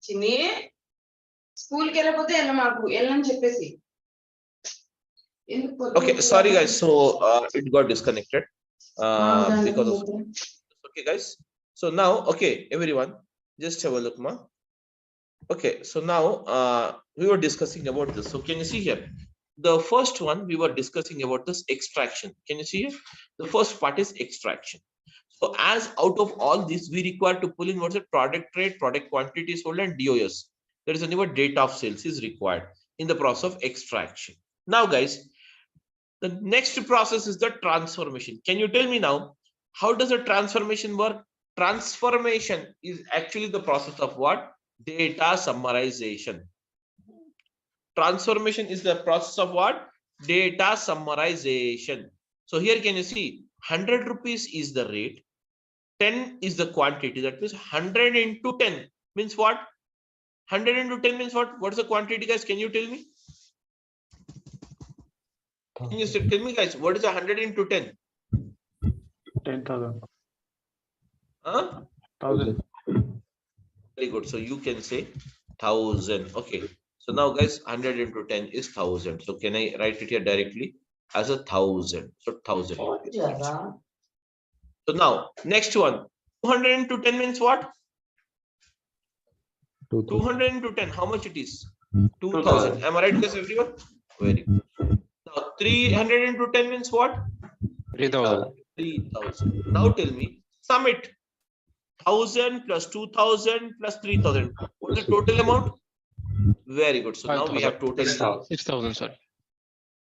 చిన్ని స్కూల్కి వెళ్ళకపోతే వెళ్ళ మాకు వెళ్ళని చెప్పేసి Okay, sorry guys. So it got disconnected because of. Okay, guys. So now, okay, everyone, just have a look, ma. Okay, so now we were discussing about this. So can you see here? The first one we were discussing about this extraction. Can you see here? The first part is extraction. So as out of all this, we require to pull in what's the product rate, product quantity sold, and DOS. There is a new date of sales is required in the process of extraction. Now, guys, the next process is the transformation. Can you tell me now, how does a transformation work? Transformation is actually the process of what? Data summarization. Transformation is the process of what? Data summarization. So here can you see 100 rupees is the rate, 10 is the quantity. That means 100 into 10 means what? 100 into 10 means what? What is the quantity, guys? Can you tell me? Can you tell me, guys, what is 100 into 10? 10,000. Huh? 1,000. Very good. So you can say 1,000. Okay. So now, guys, 100 into 10 is 1,000. So can I write it here directly as 1,000? So 1,000. So now, next one. 200 into 10 means what? 200 into 10, how much it is? 2000. Am I right, guys, everyone? Very good. Now, 300 into 10 means what? 3000. 3000. Now tell me, sum it. 1000 plus 2000 plus 3000. What's the total amount? Very good. So now we have total 6000, sorry.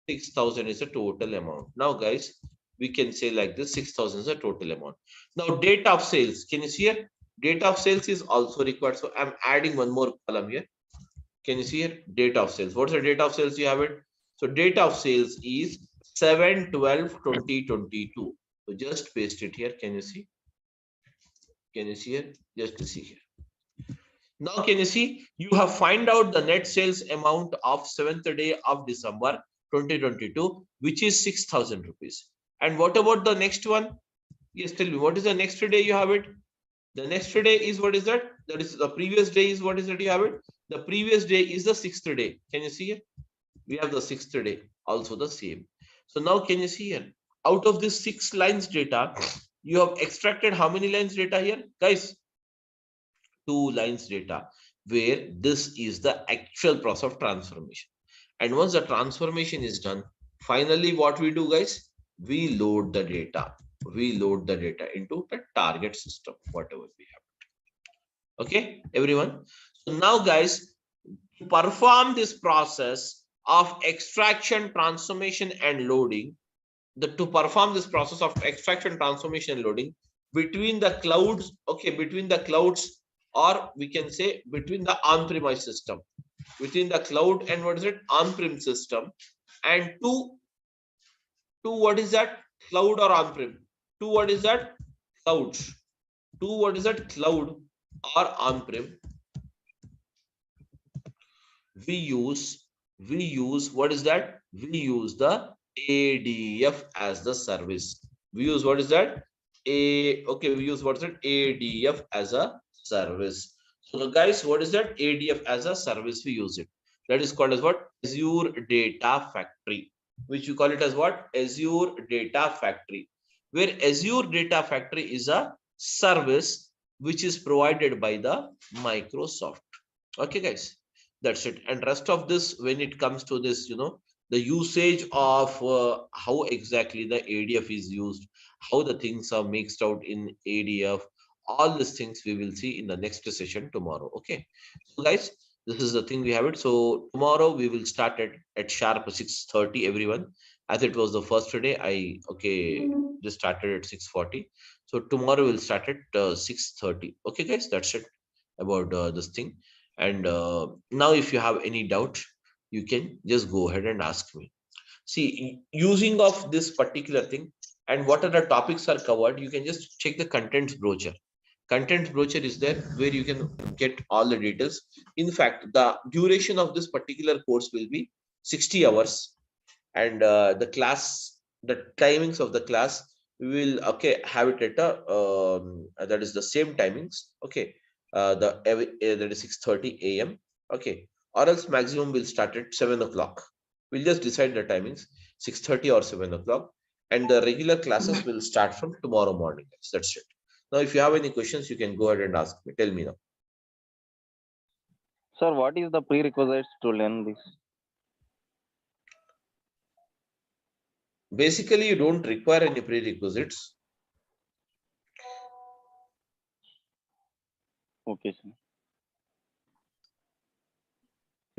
6000 is the total amount. Now, guys, we can say like this: 6000 is the total amount. Now, date of sales. Can you see here? Date of sales is also required. So I'm adding one more column here. Can you see here? Date of sales. What's the date of sales? You have it. So date of sales is 7/12/2022. So just paste it here. Can you see? Can you see here? Just to see here. Now, can you see? You have find out the net sales amount of 7th day of December 2022, which is 6000 rupees. And what about the next one? Yes, tell me, what is the next day you have it? The next day is what is that? That is the previous day is what is that you have it? The previous day is the 6th day. Can you see here? We have the 6th day, also the same. So now can you see here? Out of this 6 lines data, you have extracted how many lines data here? Guys, 2 lines data, where this is the actual process of transformation. And once the transformation is done, finally what we do, guys? We load the data. We load the data into the target system, whatever we have. Okay, everyone. So now, guys, to perform this process of extraction, transformation, and loading, to perform this process of extraction, transformation, and loading between the clouds, okay, between the clouds, or we can say between the on-premise system, between the cloud and what is it? On-prem system, and to what is that? Cloud or on-prem? To what is that? Clouds. To what is that? Cloud or on-prem. We use what is that? We use the ADF as the service. We use what is that? We use what is that? ADF as a service. So guys, what is that? ADF as a service, we use it. That is called as what? Azure Data Factory, which you call it as what? Azure Data Factory, where Azure Data Factory is a service which is provided by the Microsoft. Okay, guys, that's it. And rest of this, when it comes to this, the usage of how exactly the ADF is used, how the things are mixed out in ADF, all these things we will see in the next session tomorrow. Okay, so guys, this is the thing we have it. So tomorrow we will start at sharp 6:30, everyone. As it was the first day, I just started at 6:40. So tomorrow we'll start at 6:30. Okay, guys, that's it about this thing. And now if you have any doubt, you can just go ahead and ask me. See, using of this particular thing and what are the topics are covered, you can just check the contents brochure. Contents brochure is there where you can get all the details. In fact, the duration of this particular course will be 60 hours, and the timings of the class, we will have it at that is the same timings. Okay, that is 6:30 a.m. Okay, or else maximum will start at 7 o'clock. We'll just decide the timings, 6:30 or 7 o'clock, and the regular classes will start from tomorrow morning. That's it. Now, if you have any questions, you can go ahead and ask me. Tell me now. Sir, what is the prerequisites to learn this? Basically, you don't require any prerequisites. Okay, sir.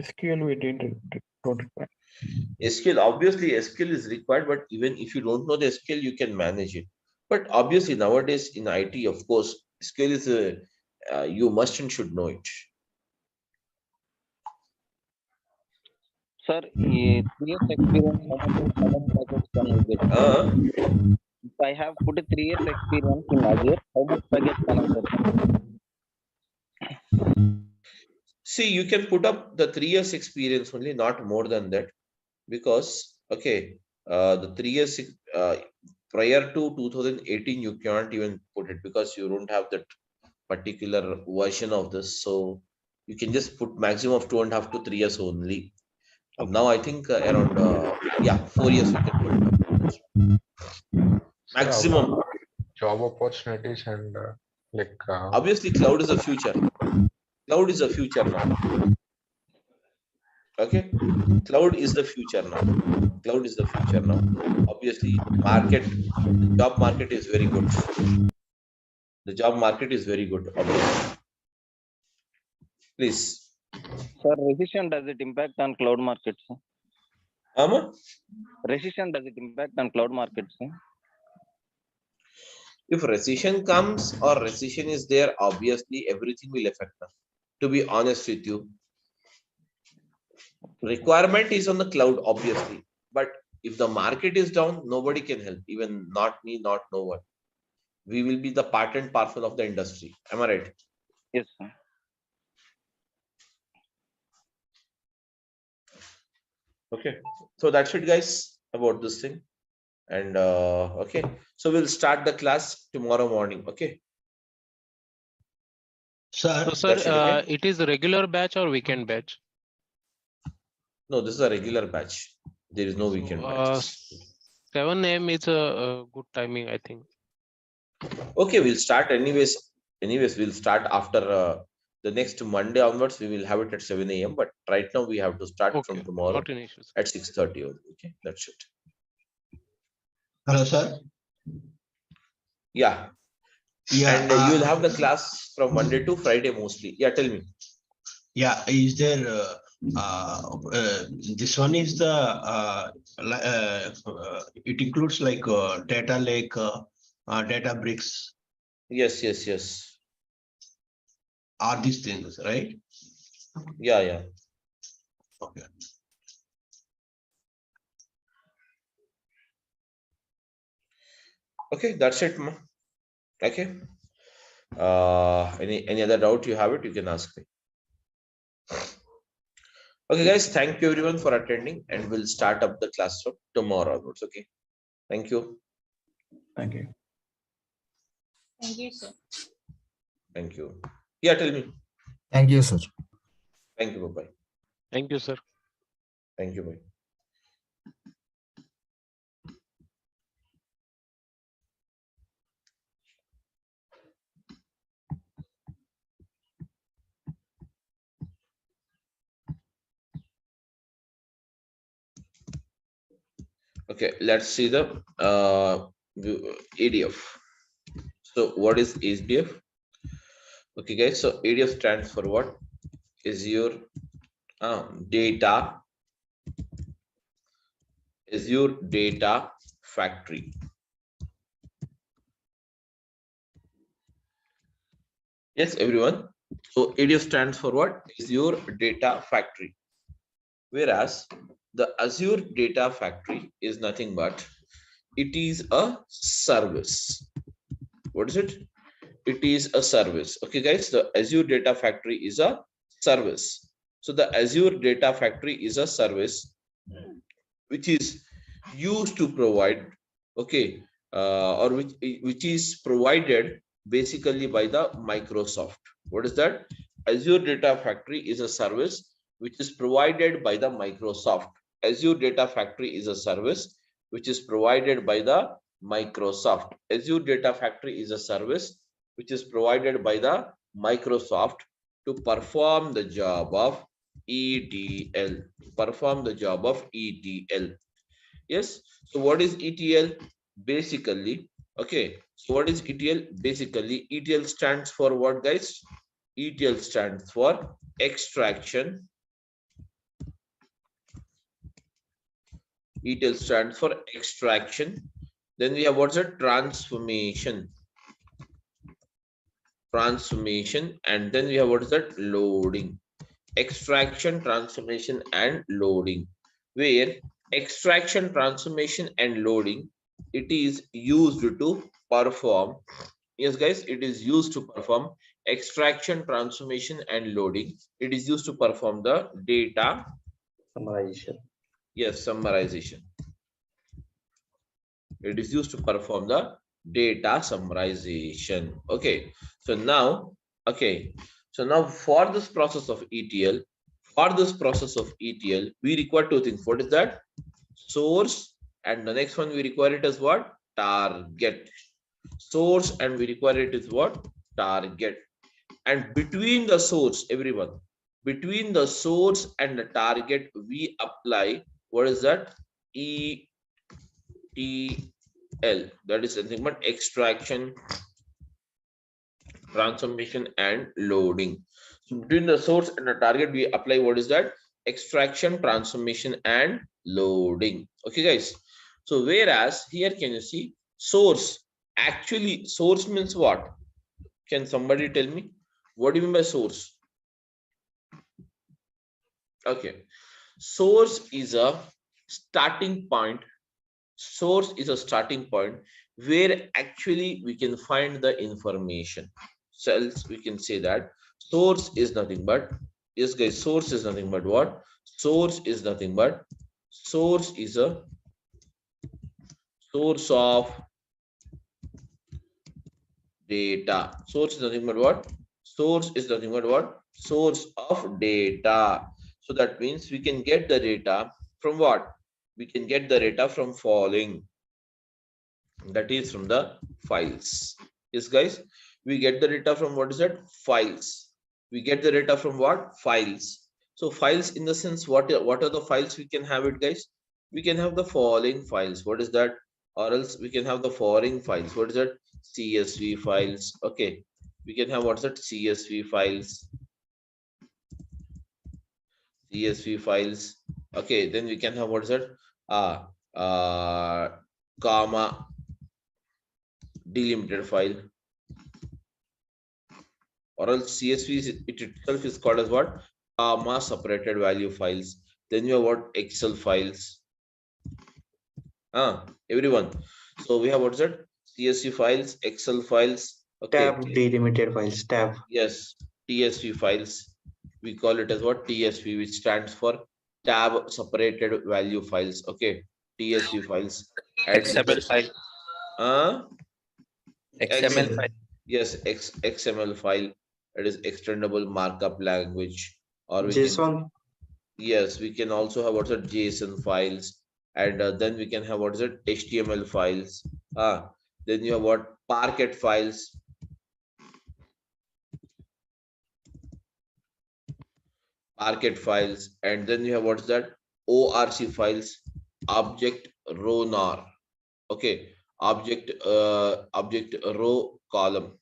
SQL we don't require. SQL, obviously SQL is required, but even if you don't know the SQL, you can manage it. But obviously nowadays in IT, of course, SQL is you must and should know it. Sir, 3 years experience, how much package can I get? If I have put a 3 years experience in Azure, how much package can I get? See, you can put up the 3 years experience only, not more than that, because the 3 years prior to 2018 you can't even put it because you don't have that particular version of this. So you can just put maximum of 2.5 to 3 years only. Now I think around 4 years you can put maximum. Job opportunities and Obviously cloud is the future. Cloud is the future now. Okay, cloud is the future now. Cloud is the future now. Obviously, the job market is very good. The job market is very good. Obviously. Please. Sir, recession, does it impact on cloud markets? Recession, does it impact on cloud markets? If recession comes or recession is there, obviously everything will affect us. To be honest with you, requirement is on the cloud, obviously. But if the market is down, nobody can help, even not me, not no one. We will be the part and parcel of the industry. Am I right? Yes, sir. Okay. So that's it, guys, about this thing. And okay. So we'll start the class tomorrow morning. Okay. Sir, So, That's it, sir, okay? it is a regular batch or weekend batch? No, this is a regular batch. There is no So, weekend batches. 7 a.m. is a good timing, I think. Okay, we'll start anyways. We'll start after the next Monday onwards. We will have it at 7 a.m. But right now we have to start Okay, from tomorrow not an issue. Sir. at 6:30. Okay, that's it. hello, sir. Yeah. Yeah, And you will have the class from Monday to Friday mostly. Yeah, tell me. yeah. Is there this one is the it includes like data lake, data bricks, Yes, yes, yes. are these things, right? Yeah, yeah. Okay. Okay, that's it, ma. Okay. Any other doubt you have it, you can ask me. Okay, guys, thank you everyone for attending, and we'll start up the classroom tomorrow onwards. Okay. Thank you. Thank you. Thank you, sir. Thank you. Yeah, tell me. Thank you, sir. Thank you. Bye-bye. Thank you, sir. Thank you. Bye. Okay, let's see the ADF. So what is ADF? Okay, guys. So ADF stands for what? Azure data. Azure Data Factory. Yes, everyone. So ADF stands for what? Azure Data Factory. Whereas the Azure Data Factory is nothing but it is a service. What is it? It is a service. Okay, guys. The Azure Data Factory is a service. So the Azure Data Factory is a service which is used to provide, okay, or which is provided basically by the Microsoft. What is that? Azure Data Factory is a service which is provided by the Microsoft. Azure Data Factory is a service which is provided by the Microsoft. Azure Data Factory is a service which is provided by the Microsoft to perform the job of ETL. Perform the job of ETL. Yes. So what is ETL? Basically, okay. So what is ETL? Basically, ETL stands for what, guys? ETL stands for extraction. ETL stands for extraction. Then we have what's a transformation. Transformation, and then we have what is that? Loading. Extraction, transformation, and loading. Where extraction, transformation, and loading, it is used to perform. Yes, guys, it is used to perform extraction, transformation, and loading. It is used to perform the data Summarization. Yes, summarization. It is used to perform the data summarization. Okay. So now, okay. So now for this process of ETL, we require two things. What is that? Source, and the next one we require it as what? Target. Source, and we require it is what? Target. And between the source, everyone, between the source and the target, we apply, what is that? ETL. That is nothing but extraction, transformation, and loading. So between the source and the target, we apply, what is that? Extraction, transformation, and loading. Okay, guys. So whereas here, can you see source? Actually, source means what? Can somebody tell me? What do you mean by source? Okay. Source is a starting point. Source is a starting point where actually we can find the information. So else we can say that source is nothing but, yes guys, source is nothing but what? Source is nothing but, source is a source of data. Source is nothing but what? Source is nothing but what? Source of data. So that means we can get the data from what? We can get the data from following. That is from the files. Yes, guys. We get the data from, what is that? Files. We get the data from what? Files. So files in the sense, what are the files we can have it, guys? We can have the following files. What is that? Or else we can have the following files. What is that? CSV files. Okay. We can have, what's that? CSV files. CSV files. Okay. Then we can have, what is that? Comma delimited file, or else CSV it itself is called as what? Comma separated value files. Then you have what? Excel files. Everyone. So we have, what's that? CSV files, Excel files. Okay. Tab delimited files. Tab. Yes. TSV files. We call it as what? TSV, which stands for tab separated value files. Okay. TSV files. XML file. XML file. Yes, XML file. It is extendable markup language. Or we JSON. can, yes, we can also have, what's it? JSON files, and then we can have, what is it? HTML files. Then you have what? Parquet files. Parquet files, and then you have, what's that? ORC files. Object row nar. Okay. Object row column,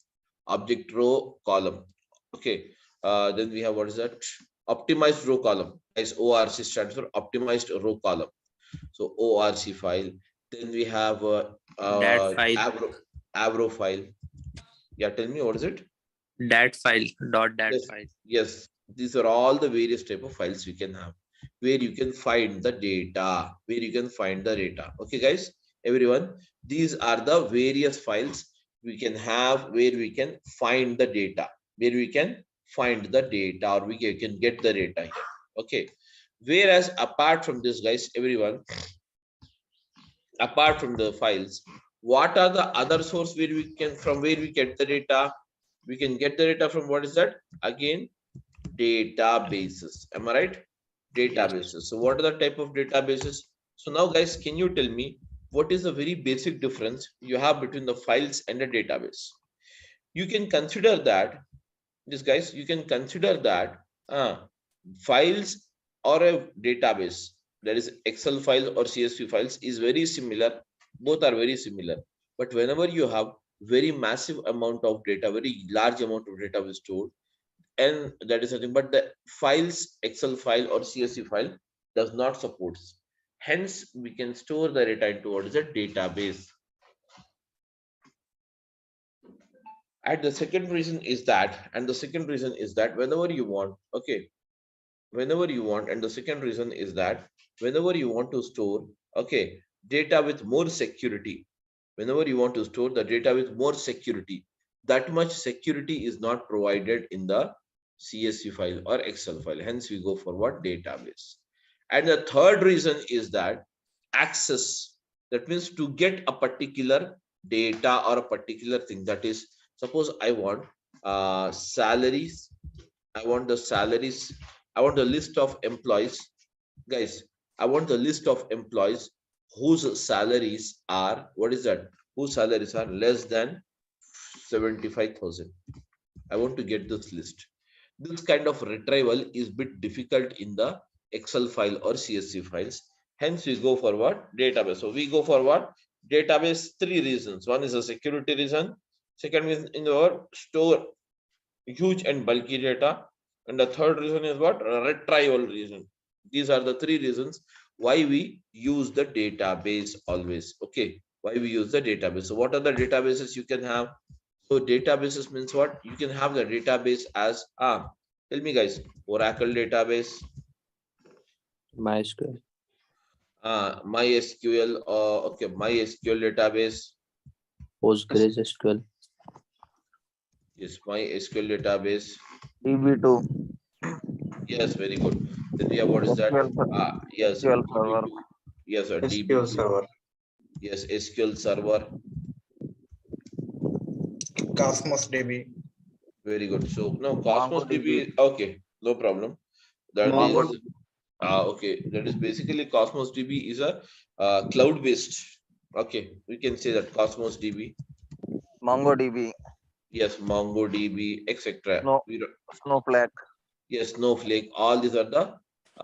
object row column. Okay. Then we have, what is that? Optimized row column. As ORC stands for optimized row column. So ORC file. Then we have Dat file. Avro file. Yeah, tell me, what is it? Dat file. Dat Yes. file. Yes, these are all the various type of files we can have, where you can find the data. Okay, guys, everyone, these are the various files we can have where we can find the data, or we can get the data here. Okay. Whereas apart from this, guys, everyone, apart from the files, what are the other source where we get the data? We can get the data from, what is that? Again, databases. Am I right? Databases. So what are the type of databases? So now, guys, can you tell me what is the very basic difference you have between the files and a database? You can consider that, this, guys, you can consider that files or a database, that is Excel files or CSV files, is very similar. Both are very similar. But whenever you have very massive amount of data, very large amount of data is stored, and that is something, but the files, Excel file or CSV file, does not support. Hence, we can store the data into, what is a database. And the second reason is that, whenever you want, okay, whenever you want, and the second reason is that whenever you want to store, okay, data with more security, whenever you want to store the data with more security, that much security is not provided in the CSV file or Excel file. Hence, we go for what? Database. And the third reason is that access. That means to get a particular data or a particular thing. That is, suppose I want salaries. I want the salaries. I want the list of employees. Guys, I want the list of employees whose salaries are, what is that? Whose salaries are less than 75,000. I want to get this list. This kind of retrieval is bit difficult in the Excel file or CSV files. Hence, we go for what? Database. So we go for what? Database, three reasons. One is a security reason. Second is in our store huge and bulky data. And the third reason is what? Retrieval reason. These are the three reasons why we use the database always. Okay. Why we use the database. So what are the databases you can have? So databases means what? You can have the database as tell me guys, Oracle database, MySQL. MySQL, okay, MySQL database. PostgreSQL. Yes, MySQL database. DB2. Yes, very good. Then we have what is that? Yes, SQL Server. DB2. Yes, sir, SQL DB2. Server. Yes, SQL Server. Cosmos DB. Very good. So now Cosmos DB. Okay, no problem. That Mongo. is okay. That is basically Cosmos DB is a cloud based. Okay, we can say that Cosmos DB. MongoDB. Yes, MongoDB, etc. Snowflake. Yes, Snowflake. All these are the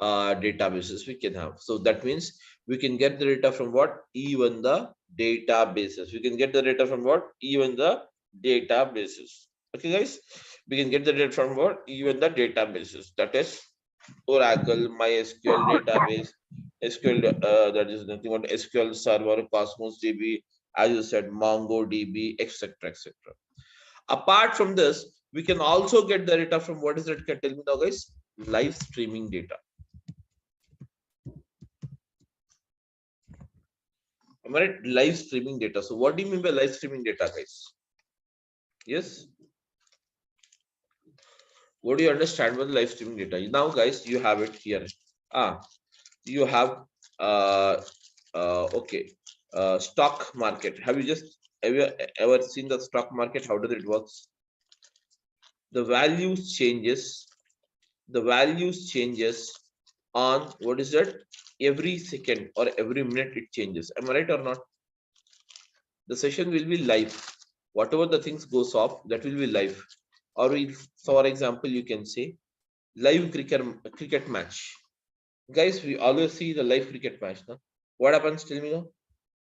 databases we can have. So that means we can get the data from what? Even the databases. We can get the data from what? Even the databases. Okay, guys. We can get the data from what? Even the databases. That is Oracle, MySQL database, SQL. That is nothing but SQL Server, Cosmos DB. As you said, MongoDB, etc., etc. Apart from this, we can also get the data from what is that? Can tell me now, guys? Live streaming data. Am I right? Live streaming data. So what do you mean by live streaming data, guys? Yes. What do you understand by live streaming data? Now, guys, you have it here. You have okay, stock market. Have you ever seen the stock market? How does it works? The values changes. The values changes on what is that? Every second or every minute it changes. Am I right or not? The session will be live. Whatever the things goes off, that will be live. Or for example, you can say live cricket match. Guys, we always see the live cricket match. No? What happens? Tell me now.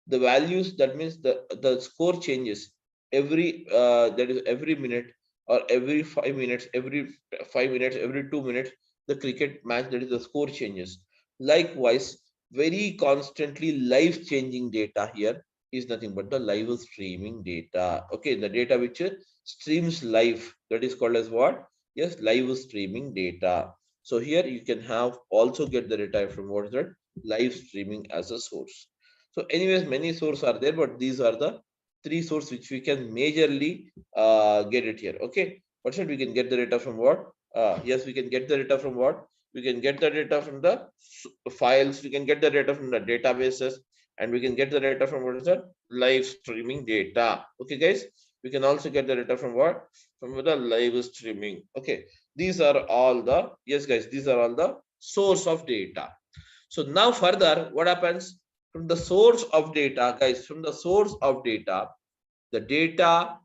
The values, that means the score changes every that is every minute or every 5 minutes, every 5 minutes, every 2 minutes, the cricket match, that is the score changes. Likewise, very constantly live changing data here is nothing but the live streaming data. Okay, the data which streams live, that is called as what? Yes, live streaming data. So here you can have also get the data from what is that? Live streaming as a source. So anyways, many sources are there, but these are the three sources which we can majorly get it here. Okay, what should we can get the data from what? Yes, we can get the data from what? We can get the data from the files. We can get the data from the databases, and we can get the data from what is that? Live streaming data. Okay, guys, we can also get the data from what? From the live streaming. Okay, these are all the, yes, guys, these are all the source of data. So now further, what happens? From the source of data, guys, from the source of data, the data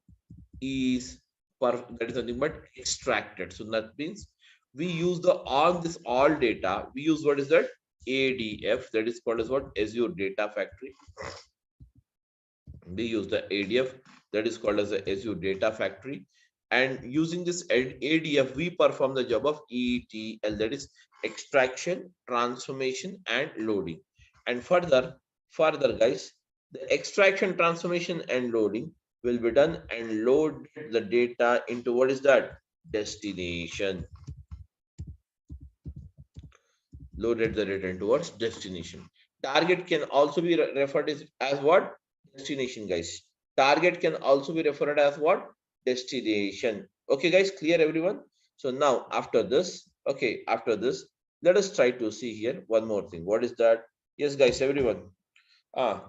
is that is nothing but extracted. So that means we use the on this all data, we use what is that? ADF, that is called as what? Azure Data Factory. We use the ADF, that is called as the Azure Data Factory. And using this ADF, we perform the job of ETL, that is extraction, transformation, and loading. And further, guys, the extraction, transformation, and loading will be done and load the data into what is that? Destination. Loaded the data towards destination. Target can also be referred as what? Destination, guys. Target can also be referred as what? Destination. Okay, guys, clear everyone? So now after this, okay, after this, let us try to see here one more thing. What is that? Yes, guys, everyone. I'm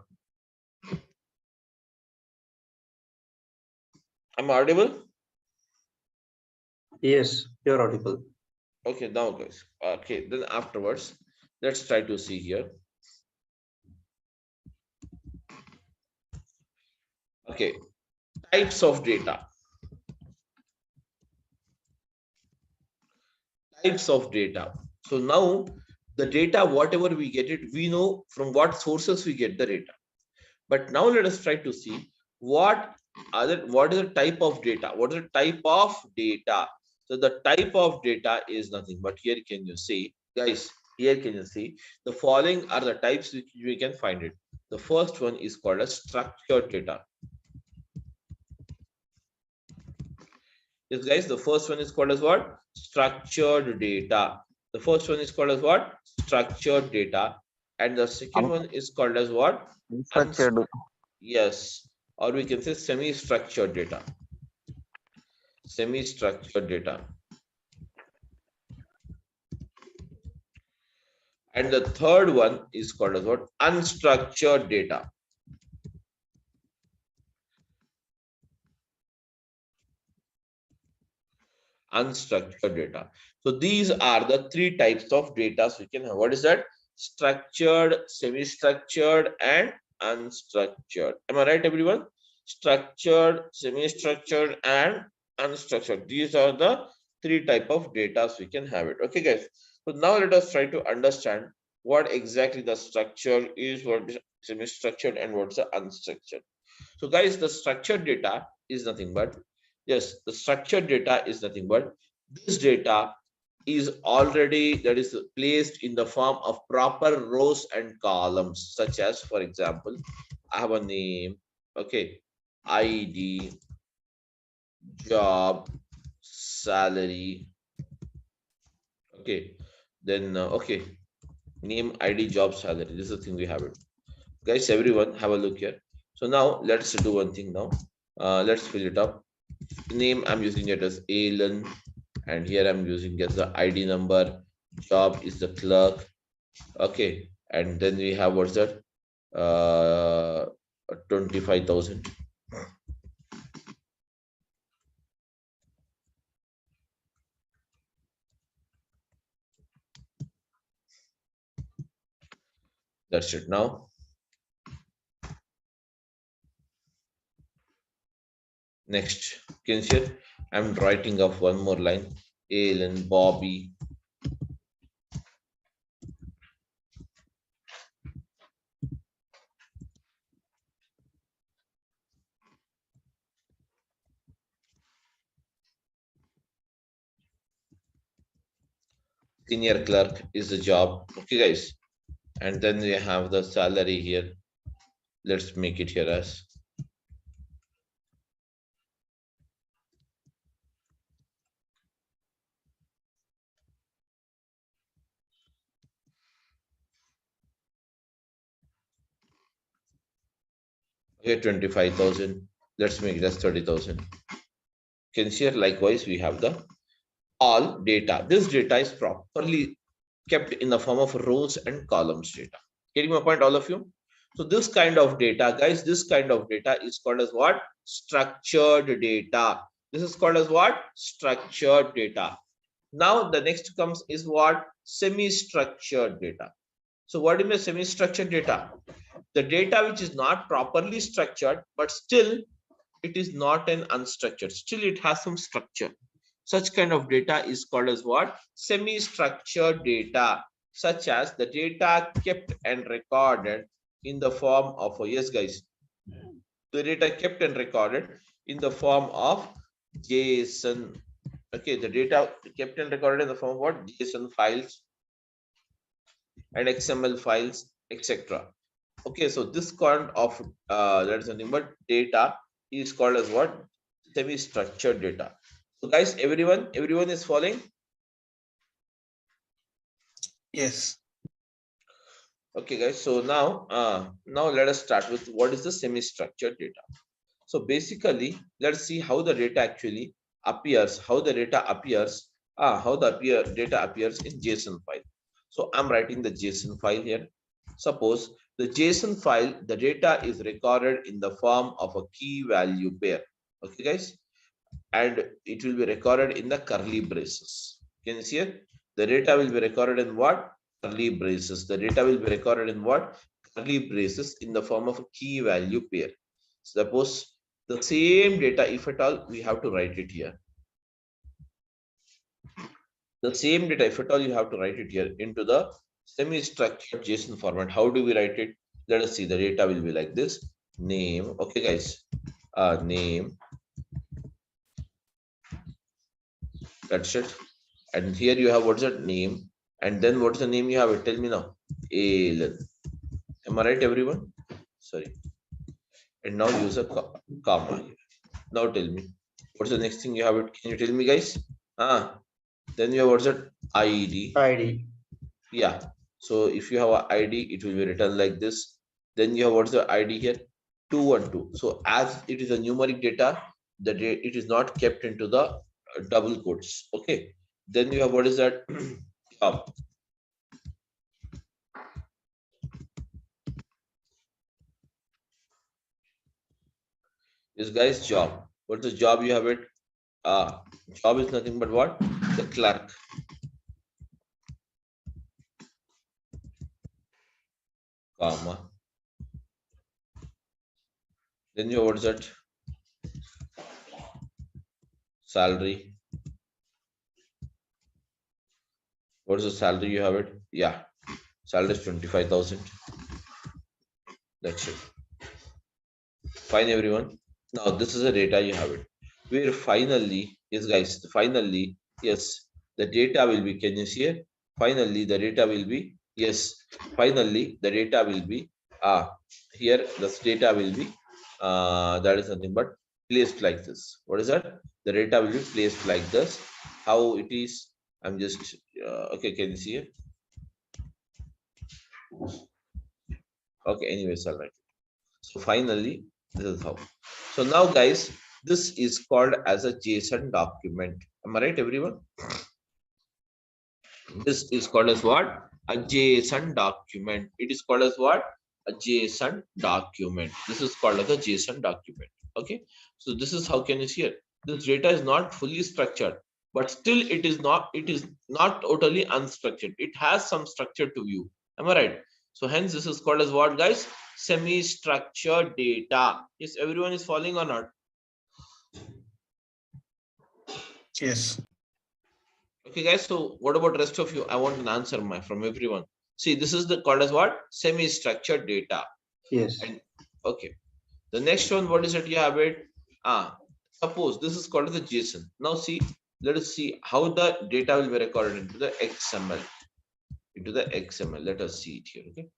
audible? Yes, you're audible. Okay, now guys. Okay, then afterwards, let's try to see here. Okay, types of data. types of data. So now the data, whatever we get it, we know from what sources we get the data. But now let us try to see what is the type of data? What is the type of data? So the type of data is nothing but here can you see, guys, here can you see the following are the types which we can find it. The first one is called as structured data. Yes, guys, the first one is called as what? Structured data. The first one is called as what? Structured data. And the second one is called as what? Unstructured. Yes, or we can say semi-structured data. Semi-structured data. And the third one is called as what? Unstructured data. Unstructured data. So these are the three types of data we can have. What is that? Structured, semi-structured, and unstructured. Am I right, everyone? Structured, semi-structured, and unstructured. These are the three type of data we can have it. Okay, guys. So now let us try to understand what exactly the structure is, what is semi-structured, and what's the unstructured. So, guys, the structured data is nothing but, yes, the structured data is nothing but this data is already that is placed in the form of proper rows and columns, such as, for example, I have a name, okay, ID, job, salary, okay, then okay, name, ID, job, salary. This is the thing we have it. Guys, everyone have a look here. So now let's do one thing now. Let's fill it up. Name I'm using it as Alan, and here I'm using as the ID number. Job is the clerk. Okay, and then we have what's that? 25,000. That's it now. Next, can you see? I'm writing up one more line. Alan, Bobby. Senior clerk is the job. Okay, guys. And then we have the salary here. Let's make it here as okay, 25,000. Let's make it as 30,000. Can see here likewise we have the all data. This data is properly kept in the form of rows and columns data. Getting my point, all of you? So this kind of data, guys, this kind of data is called as what? Structured data. This is called as what? Structured data. Now the next comes is what? Semi-structured data. So what do you mean semi-structured data? The data which is not properly structured, but still it is not an unstructured. Still it has some structure. Such kind of data is called as what? Semi-structured data, such as the data kept and recorded in the form of, yes guys, the data kept and recorded in the form of JSON. Okay, the data kept and recorded in the form of what? JSON files and XML files, etc. Okay, so this kind of that is nothing but data is called as what? Semi-structured data. So guys, everyone is following? Yes. Okay, guys. So now, now let us start with what is the semi-structured data. So basically, let's see how the data actually appears. How the data appears. How the data appears in JSON file. So I'm writing the JSON file here. Suppose the JSON file, the data is recorded in the form of a key value pair. Okay, guys, and it will be recorded in the curly braces. Can you see it? The data will be recorded in what? Curly braces. The data will be recorded in what? Curly braces in the form of a key value pair. Suppose the same data, if at all, we have to write it here. The same data, if at all you have to write it here into the semi-structured JSON format. How do we write it? Let us see. The data will be like this. Name. Okay, guys. Name. That's it. And here you have what's that name? And then what's the name you have it? Tell me now. Alan. Am I right, everyone? Sorry. And now use a comma here. Now tell me. What's the next thing you have it? Can you tell me, guys? Then you have what's that? ID. ID. Yeah. So if you have an ID, it will be written like this. Then you have what's the ID here? 212. So as it is a numeric data, it is not kept into the double quotes. Okay. Then you have what is that? Job. This guy's job. What's the job you have it? Job is nothing but what? The clerk. Comma. Then you have what's that? Salary. What is the salary you have it? Yeah. Salary is 25,000. That's it. Fine, everyone. Now this is the data you have it. Where finally, yes, guys, finally, yes, the data will be, can you see it? Finally, the data will be, yes, finally, the data will be, here, this data will be, that is nothing but placed like this. What is that? The data will be placed like this. How it is, I'm just, okay, can you see it? Okay, anyways, all right. So finally, this is how. So now, guys, this is called as a JSON document. Am I right, everyone? This is called as what? A JSON document. It is called as what? A JSON document. This is called as a JSON document. Okay. So this is how can you see it? This data is not fully structured, but still it is not totally unstructured. It has some structure to view. Am I right? So hence this is called as what, guys? Semi-structured data. Yes, everyone is following or not? Yes. Okay, guys. So what about rest of you? I want an answer from everyone. See, this is the called as what? Semi-structured data. Yes. And okay. The next one, what is it? You have it. Suppose this is called as the JSON. Now see, let us see how the data will be recorded into the XML. Into the XML. Let us see it here. Okay.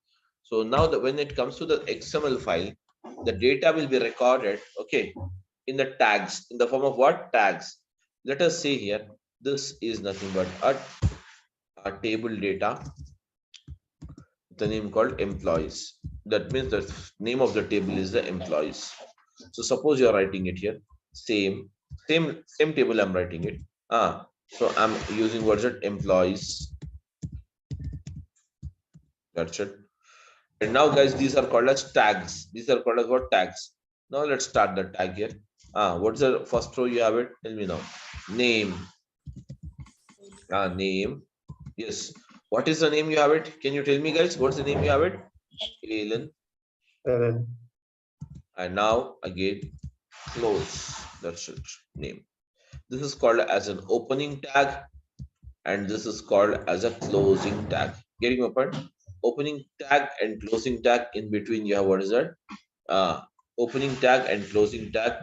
So now when it comes to the XML file, the data will be recorded, okay, in the tags, in the form of what? Tags. Let us say here, this is nothing but a table data, the name called employees. That means the name of the table is the employees. So suppose you are writing it here, same table I'm writing it. So I'm using words at employees. That's it. And now, guys, these are called as tags. These are called as what? Tags. Now let's start the tag here. What's the first row you have it? Tell me now. Name. Name. Yes. What is the name you have it? Can you tell me, guys? What's the name you have it? Alan. And now again, close. That's it. Name. This is called as an opening tag, and this is called as a closing tag. Getting my point? Opening tag and closing tag. In between you have what is that? Opening tag and closing tag.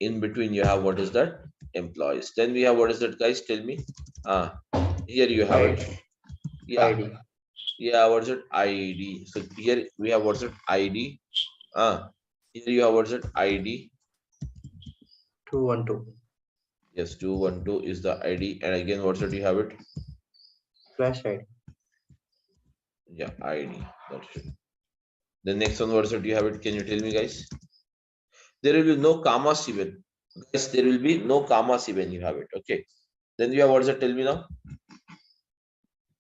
In between you have what is that? Employees. Then we have what is that, guys? Tell me. Here you have it. Yeah. ID. Yeah, what's it? ID. So here we have what's it? ID. Here you have what's it? ID. 212. Yes, 212 is the ID. And again, what's it? You have it? Flash ID. Yeah, ID. That's it. The next one, what's it? You have it? Can you tell me, guys? There will be no commas even. Guys, there will be no commas even. You have it. Okay. Then we have what's it? Tell me now.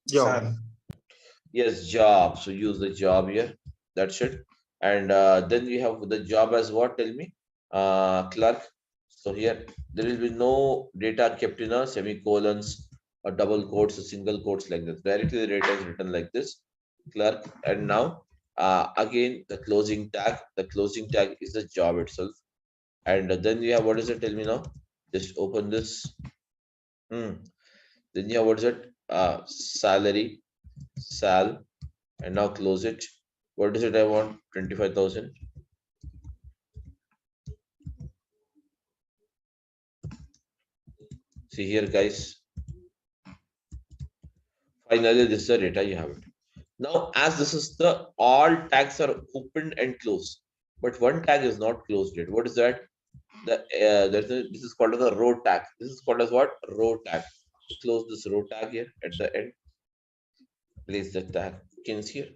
Job. Yes, job. So use the job here. That's it. And then we have the job as what? Tell me. Clerk. So here there will be no data kept in a semicolons or double quotes or single quotes like this. Directly the data is written like this. Clerk. And now again the closing tag. The closing tag is the job itself. And then we have what is it? Tell me now. Just open this. Then you have what is it? salary, sal, and now close it. What is it I want? 25,000. See here, guys. Finally, this is the data you have it. Now, as this is the all tags are opened and closed, but one tag is not closed yet. What is that? This is called as a row tag. This is called as what? Row tag. Close this row tag here at the end. Place the tag. You can see here.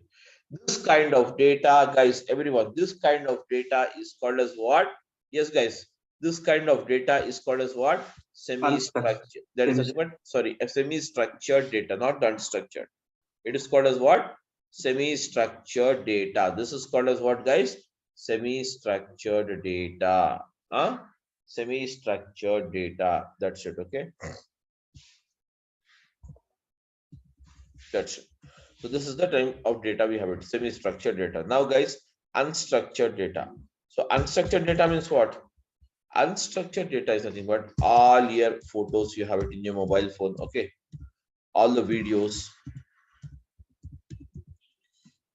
This kind of data, guys, everyone, this kind of data is called as what? Yes, guys, this kind of data is called as what? Semi-structured. That is what? Sorry, a semi-structured data, not the unstructured. It is called as what? Semi-structured data. This is called as what, guys? Semi-structured data. Huh? Semi-structured data. That's it, okay? That's it. So this is the type of data we have it, semi-structured data. Now, guys, unstructured data. So unstructured data means what? Unstructured data is nothing but all your photos you have it in your mobile phone, okay? All the videos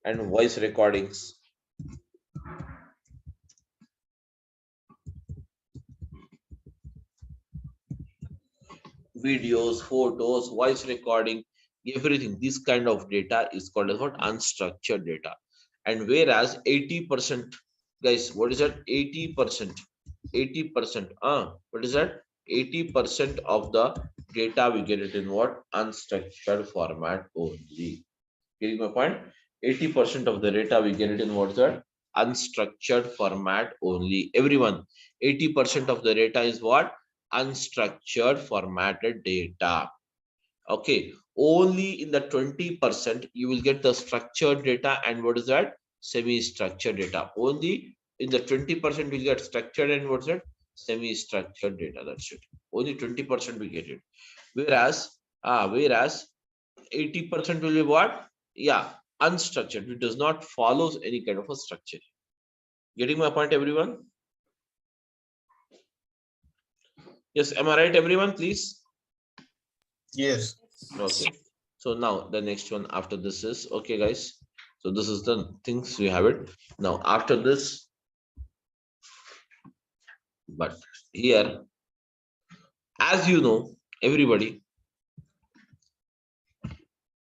and voice recordings. Videos, photos, voice recording, everything. This kind of data is called as what? Unstructured data. And whereas 80%, guys, what is that? 80%. 80%. What is that? 80% of the data we get it in what? Unstructured format only. Getting my point? 80% of the data we get it in what's that? Unstructured format only. Everyone, 80% of the data is what? Unstructured formatted data. Okay, only in the 20% you will get the structured data, and what is that? Semi-structured data. Only in the 20% we get structured, and what's that? Semi-structured data. That's it. Only 20% we get it. Whereas 80% will be what? Yeah, unstructured. It does not follow any kind of a structure. Getting my point, everyone? Yes, am I right, everyone? Please. Yes. Okay. So now the next one after this is okay, guys. So this is the things we have it. Now after this, but here, as you know, everybody.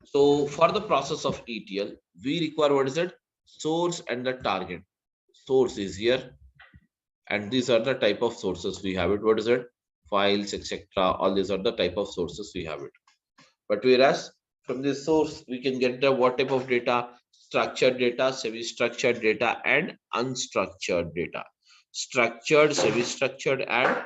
So for the process of ETL, we require what is it? Source and the target. Source is here, and these are the type of sources we have it. What is it? Files, etc. All these are the type of sources we have it. But whereas from this source, we can get the what type of data? Structured data, semi-structured data, and unstructured data. Structured, semi-structured, and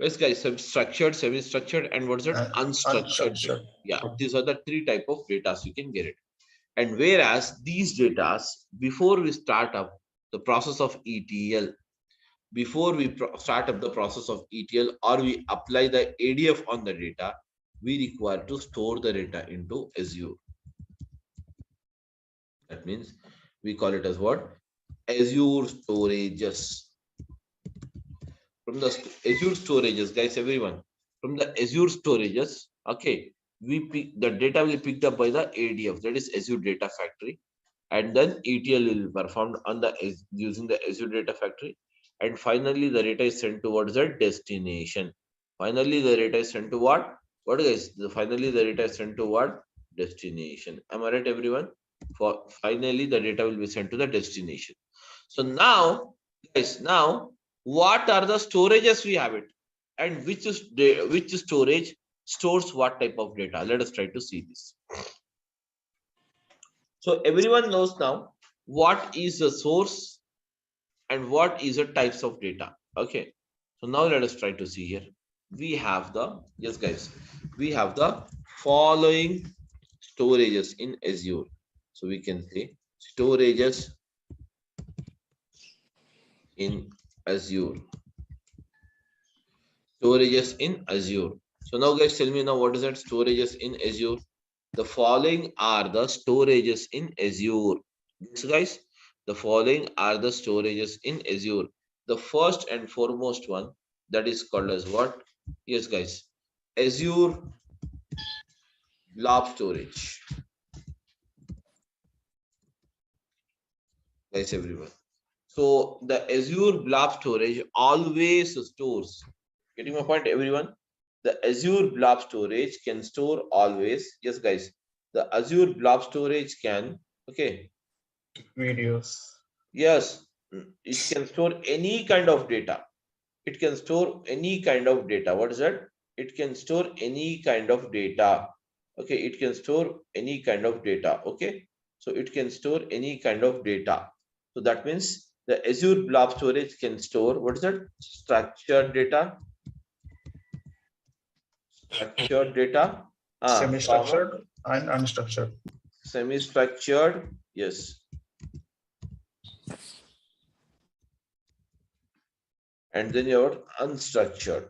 yes, guys, structured, semi-structured, and what's it? Unstructured. Unstructured. Yeah, these are the three type of data you can get it. And whereas these data, before we start up the process of ETL, before we start up the process of ETL or we apply the ADF on the data, we require to store the data into Azure. That means we call it as what? Azure storages. From the Azure storages, guys, everyone, from the Azure storages, okay, we pick the data will be picked up by the ADF, that is Azure Data Factory, and then ETL will be performed on the using the Azure Data Factory, and finally the data is sent towards the destination. Finally, the data is sent to what? What, guys? Finally, the data is sent to what? Destination. Am I right, everyone? For finally, the data will be sent to the destination. So now, guys, now what are the storages we have it, and which storage stores what type of data? Let us try to see this. So everyone knows now what is the source and what is the types of data. Okay, so now let us try to see here. We have the, yes guys, we have the following storages in Azure. So we can say storages in Azure. Storages in Azure. So now guys, tell me now what is that storages in Azure? The following are the storages in Azure. Yes, guys, the following are the storages in Azure. The first and foremost one, that is called as what? Yes, guys, Azure blob storage. Guys, everyone. So the Azure blob storage always stores. Getting my point, everyone? The Azure blob storage can store always. Yes, guys. The Azure blob storage can, okay. Videos. Yes, it can store any kind of data. It can store any kind of data. What is that? It can store any kind of data. Okay, it can store any kind of data. Okay, so it can store any kind of data. So that means the Azure blob storage can store, what is that? Structured data. Structured data. Semi-structured and unstructured. Semi-structured. Yes. And then your unstructured.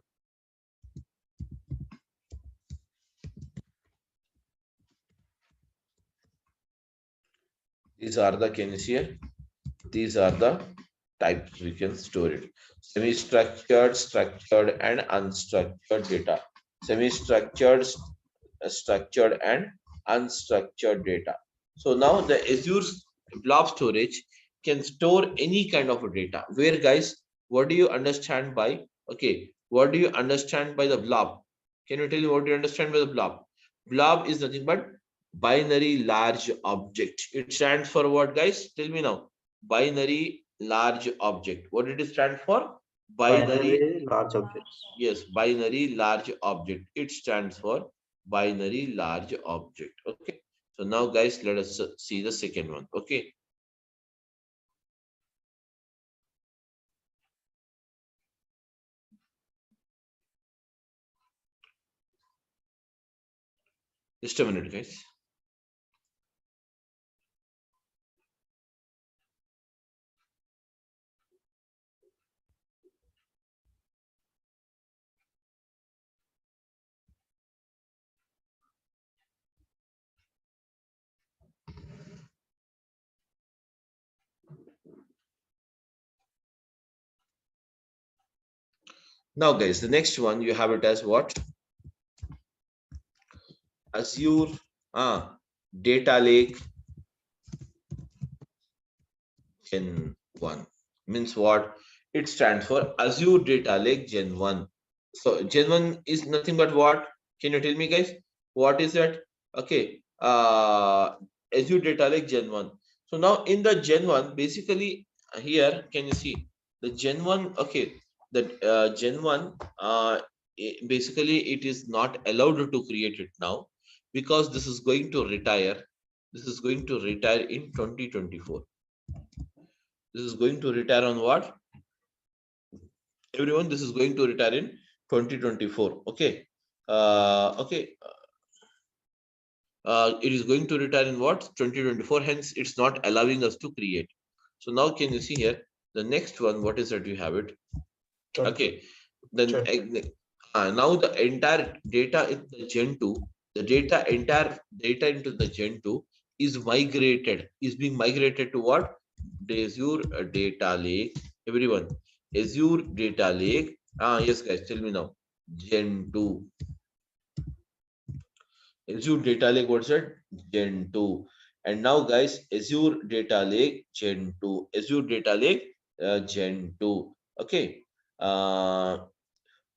These are the, can you see here? These are the types we can store it. Semi-structured, structured, and unstructured data. Semi-structured, structured, and unstructured data. So now the Azure blob storage can store any kind of data. Where, guys, what do you understand by, okay, what do you understand by the blob? Can you tell me what you understand by the blob? Blob is nothing but binary large object. It stands for what, guys? Tell me now. Binary large object. What did it stand for? Binary large objects. Yes, binary large object. It stands for binary large object. Okay. So now, guys, let us see the second one. Okay. Just a minute, guys. Now, guys, the next one you have it as what? Azure Data Lake Gen 1 means what? It stands for Azure Data Lake Gen 1. So Gen 1 is nothing but what? Can you tell me, guys? What is that? Okay. Azure Data Lake Gen 1. So now in the Gen 1, basically here, can you see the Gen 1? Okay. The Gen 1, basically it is not allowed to create it now because this is going to retire. This is going to retire in 2024. This is going to retire on what? Everyone, this is going to retire in 2024. Okay. Okay. It is going to retire in what? 2024. Hence, it's not allowing us to create. So now, can you see here the next one? What is that you have it? Okay. Then now the entire data in the Gen 2, the entire data into the Gen 2 is being migrated to what? The Azure Data Lake. Everyone, Azure Data Lake. Yes, guys, tell me now. Gen 2. Azure Data Lake, what's that? Gen 2. And now, guys, Azure Data Lake Gen 2. Azure Data Lake Gen 2. Okay.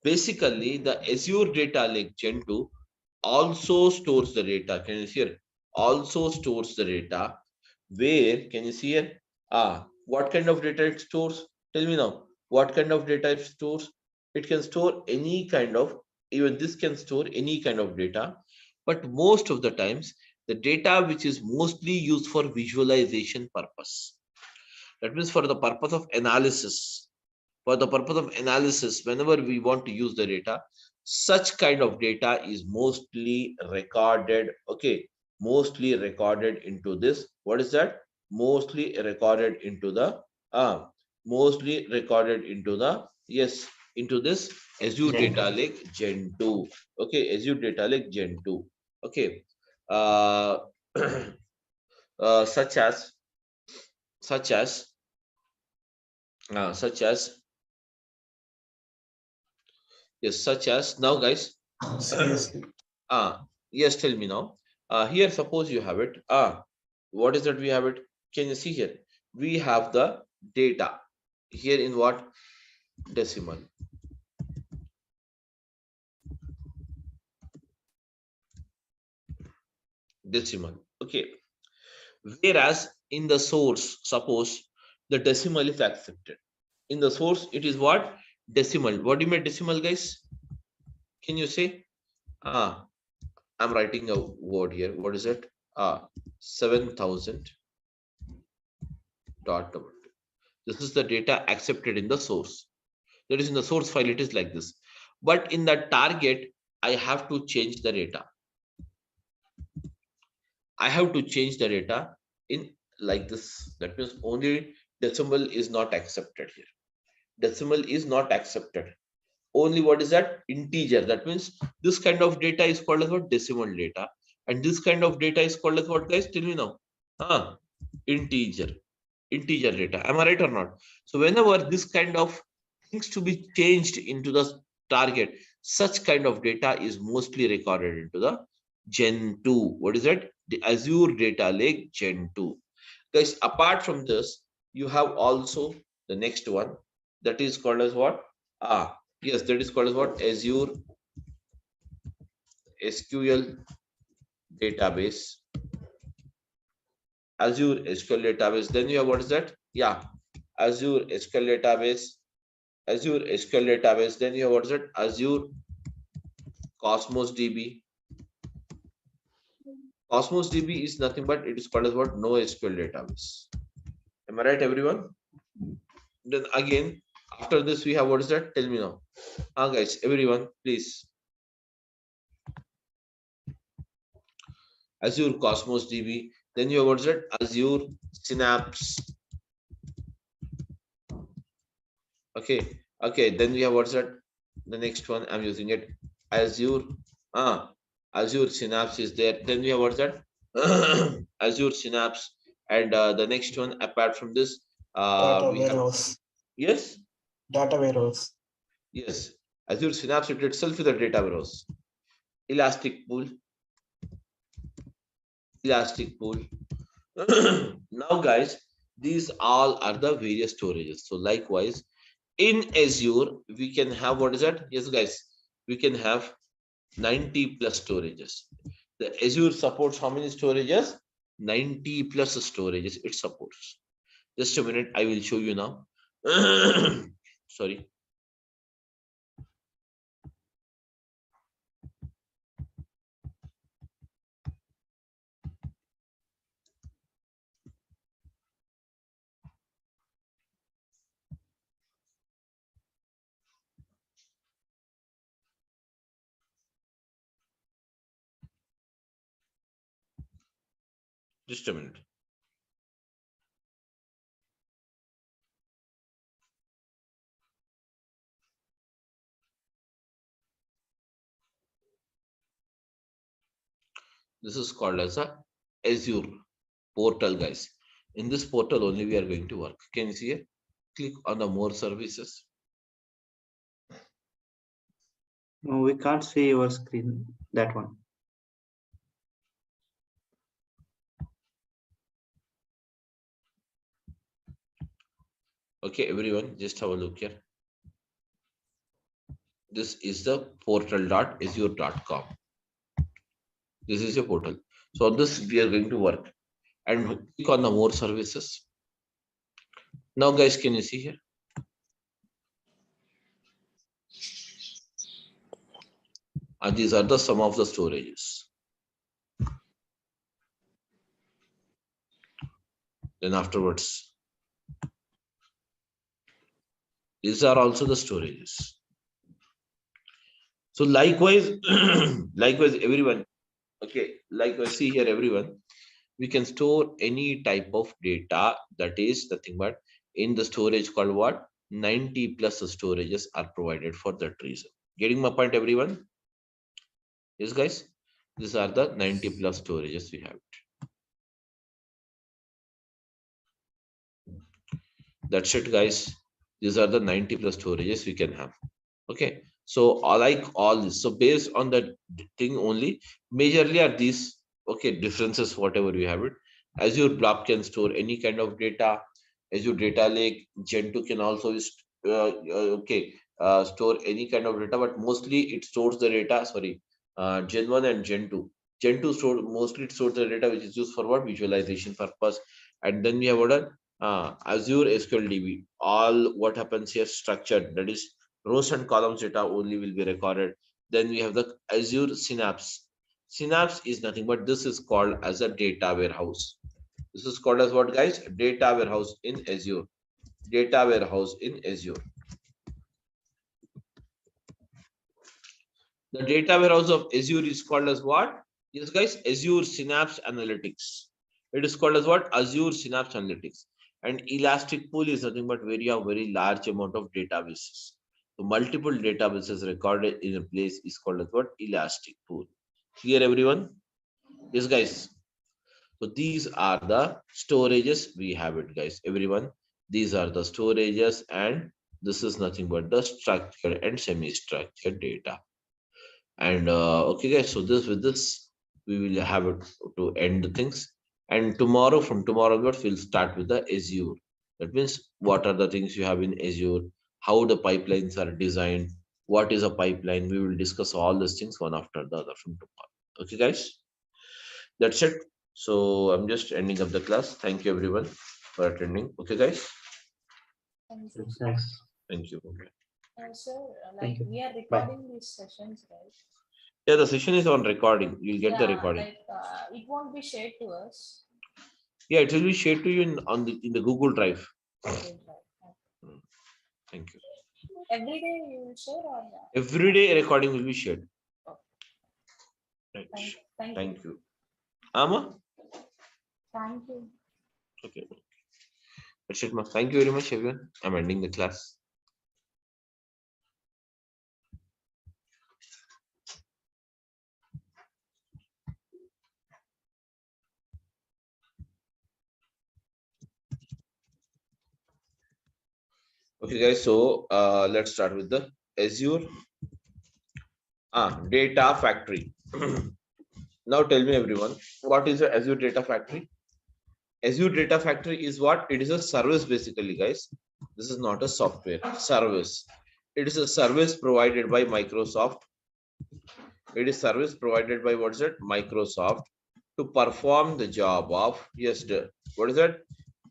Basically, the Azure Data Lake Gen 2 also stores the data. Can you see here? Also stores the data. Where, can you see here? What kind of data it stores? Tell me now. What kind of data it stores? It can store any kind of, even this can store any kind of data. But most of the times, the data which is mostly used for visualization purpose. That means for the purpose of analysis. For the purpose of analysis, whenever we want to use the data, such kind of data is mostly recorded. Okay, mostly recorded into this. What is that? Mostly recorded into the yes, into this Azure Data Lake Gen 2. Okay, Azure Data Lake Gen 2. Okay, such as such as yes, such as now, guys, Seriously. Yes, tell me now. Here, suppose you have it. What is that we have it? Can you see here? We have the data here in what? Decimal. Decimal. Okay. Whereas in the source, suppose the decimal is accepted. In the source, it is what? Decimal. What do you mean decimal, guys? Can you say? I'm writing a word here. What is it? 7,000 dot double two. This is the data accepted in the source. That is in the source file, it is like this. But in the target, I have to change the data. I have to change the data in like this. That means only decimal is not accepted here. Decimal is not accepted. Only what is that? Integer. That means this kind of data is called as what? Decimal data. And this kind of data is called as what, guys? Tell me now. Integer. Integer data. Am I right or not? So whenever this kind of things to be changed into the target, such kind of data is mostly recorded into the Gen 2. What is it? The Azure Data Lake Gen 2. Guys, apart from this, you have also the next one that is called as what? Yes, that is called as what? Azure SQL database. Azure SQL database. Then you have what is that? Yeah, Azure SQL database. Azure SQL database. Then you have what is it? Azure Cosmos DB. Cosmos DB is nothing but it is called as what? NoSQL database. Am I right, everyone? Then again, after this, we have what is that? Tell me now. Guys, everyone, please. Azure Cosmos DB. Then you have what is that? Azure Synapse. Okay. Then we have what's that? The next one I'm using it. Azure. Azure Synapse is there. Then we have what's that? Azure Synapse. And the next one, apart from this, Data we have. warehouse. Yes. Data warehouse. Yes. Azure Synapse it itself is a data warehouse. Elastic pool. Now, guys, these all are the various storages. So likewise, in Azure, we can have what is that? Yes, guys, we can have 90 plus storages. The Azure supports how many storages? 90 plus storages it supports. Just a minute, I will show you now. Sorry. Just a minute. This is called as a Azure portal, guys. In this portal only we are going to work. Can you see it? Click on the more services. No, we can't see your screen. That one. Okay, everyone, just have a look here. This is the portal.azure.com. This is a portal. So on this we are going to work and click on the more services. Now, guys, can you see here? And these are the some of the storages. Then afterwards, these are also the storages. So likewise, likewise, everyone. Okay, likewise, see here, everyone. We can store any type of data that is nothing but in the storage called what? 90 plus storages are provided for that reason. Getting my point, everyone? Yes, guys. These are the 90 plus storages we have. That's it, guys. These are the 90 plus storages we can have. Okay. So I like all this. So based on that thing only, majorly are these differences, whatever you have it. Azure Blob can store any kind of data. Azure Data Lake, Gen 2 can also store any kind of data, but mostly it stores the data. Sorry, Gen 1 and Gen 2. Gen 2 mostly it stores the data which is used for what visualization purpose. And then we have what Azure SQL DB. All what happens here structured, that is rows and columns data only will be recorded. Then we have the Azure Synapse. Synapse is nothing but this is called as a data warehouse. This is called as what, guys? Data warehouse in Azure. Data warehouse in Azure. The data warehouse of Azure is called as what? Yes, guys, Azure Synapse Analytics. It is called as what? Azure Synapse Analytics. And Elastic Pool is nothing but where you have very large amount of databases. So multiple databases recorded in a place is called as what? Elastic Pool. Clear, everyone? Yes, guys. So these are the storages. We have it, guys. Everyone, these are the storages, and this is nothing but the structured and semi-structured data. And okay, guys. So with this, we will have it to end the things. And tomorrow, from tomorrow onwards, we'll start with the Azure. That means what are the things you have in Azure, how the pipelines are designed, what is a pipeline. We will discuss all these things one after the other from tomorrow. Okay, guys. That's it. So I'm just ending up the class. Thank you everyone for attending. Okay, guys. Thanks. Thank you. Okay. Sir, Thank you. we are Bye. recording these sessions, right? Yeah, the session is on recording. You'll get the recording. It won't be shared to us. Yeah, it will be shared to you in the Google Drive. Okay, Thank you. every day you will share or Every day recording will be shared. Right. thank you. Ama? Thank you. Okay. That's it, ma. Thank you very much, everyone. I'm ending the class. Okay, guys. So let's start with the Azure Data Factory. Now tell me, everyone, what is the Azure Data Factory? Azure Data Factory is what? It is a service, basically, guys. This is not a software service. It is a service provided by Microsoft. It is service provided by what's it? Microsoft to perform the job of what is that?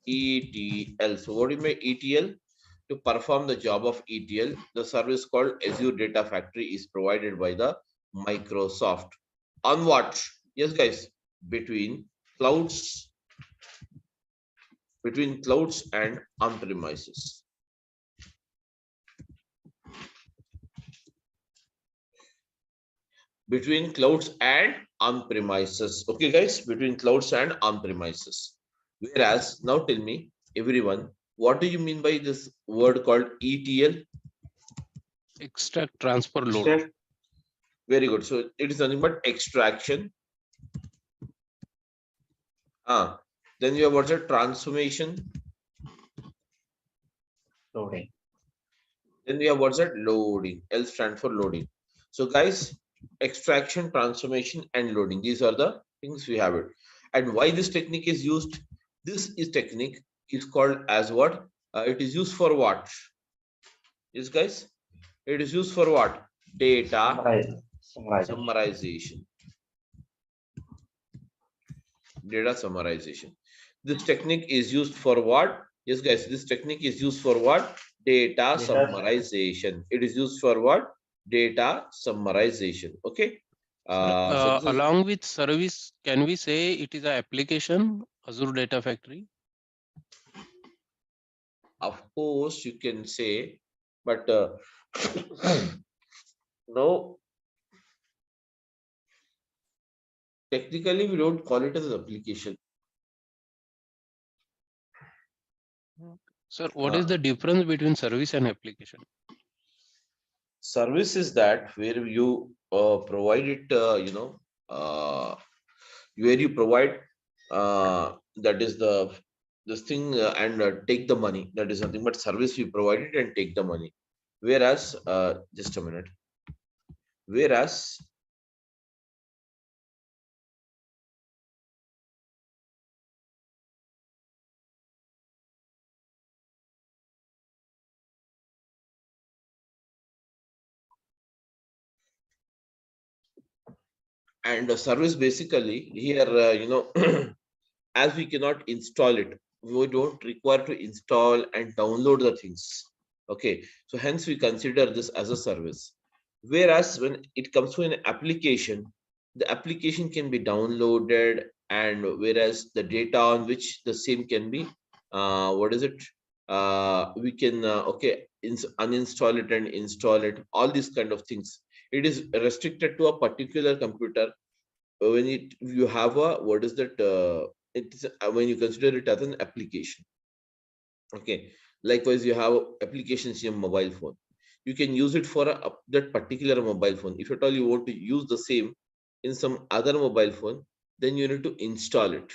ETL. So what do you mean ETL? To perform the job of ETL, the service called Azure Data Factory is provided by the Microsoft. On what? Yes, guys, between clouds and on-premises. Between clouds and on-premises. Okay, guys, between clouds and on-premises. Whereas, now tell me, everyone, what do you mean by this word called ETL? Extract, transfer, load. Very good. So it is nothing but extraction. Then you have what's a transformation. Loading. Then we have what's that? Loading. L stands for loading. So guys, extraction, transformation, and loading. These are the things we have it. And why this technique is used? This technique is called as what? It is used for what? Yes, guys. It is used for what? Data summarization. Data summarization. This technique is used for what? Yes, guys. This technique is used for what? Data summarization. It is used for what? Data summarization. Okay. So along with service, can we say it is an application, Azure Data Factory? Of course, you can say, but no. Technically, we don't call it as an application. Sir, what is the difference between service and application? Service is that where you provide it, where you provide that is this thing and take the money. That is nothing but service. We provide it and take the money. Whereas, just a minute. Whereas and the service basically here, as we cannot install it, we don't require to install and download the things. Okay, so hence we consider this as a service. Whereas when it comes to an application, the application can be downloaded, and whereas the data on which the same can be, what is it? We can okay, uninstall it and install it. All these kind of things. It is restricted to a particular computer when you have a what is that? It's when you consider it as an application. Okay, likewise you have applications in your mobile phone. You can use it for that particular mobile phone. If at all you want to use the same in some other mobile phone, then you need to install it.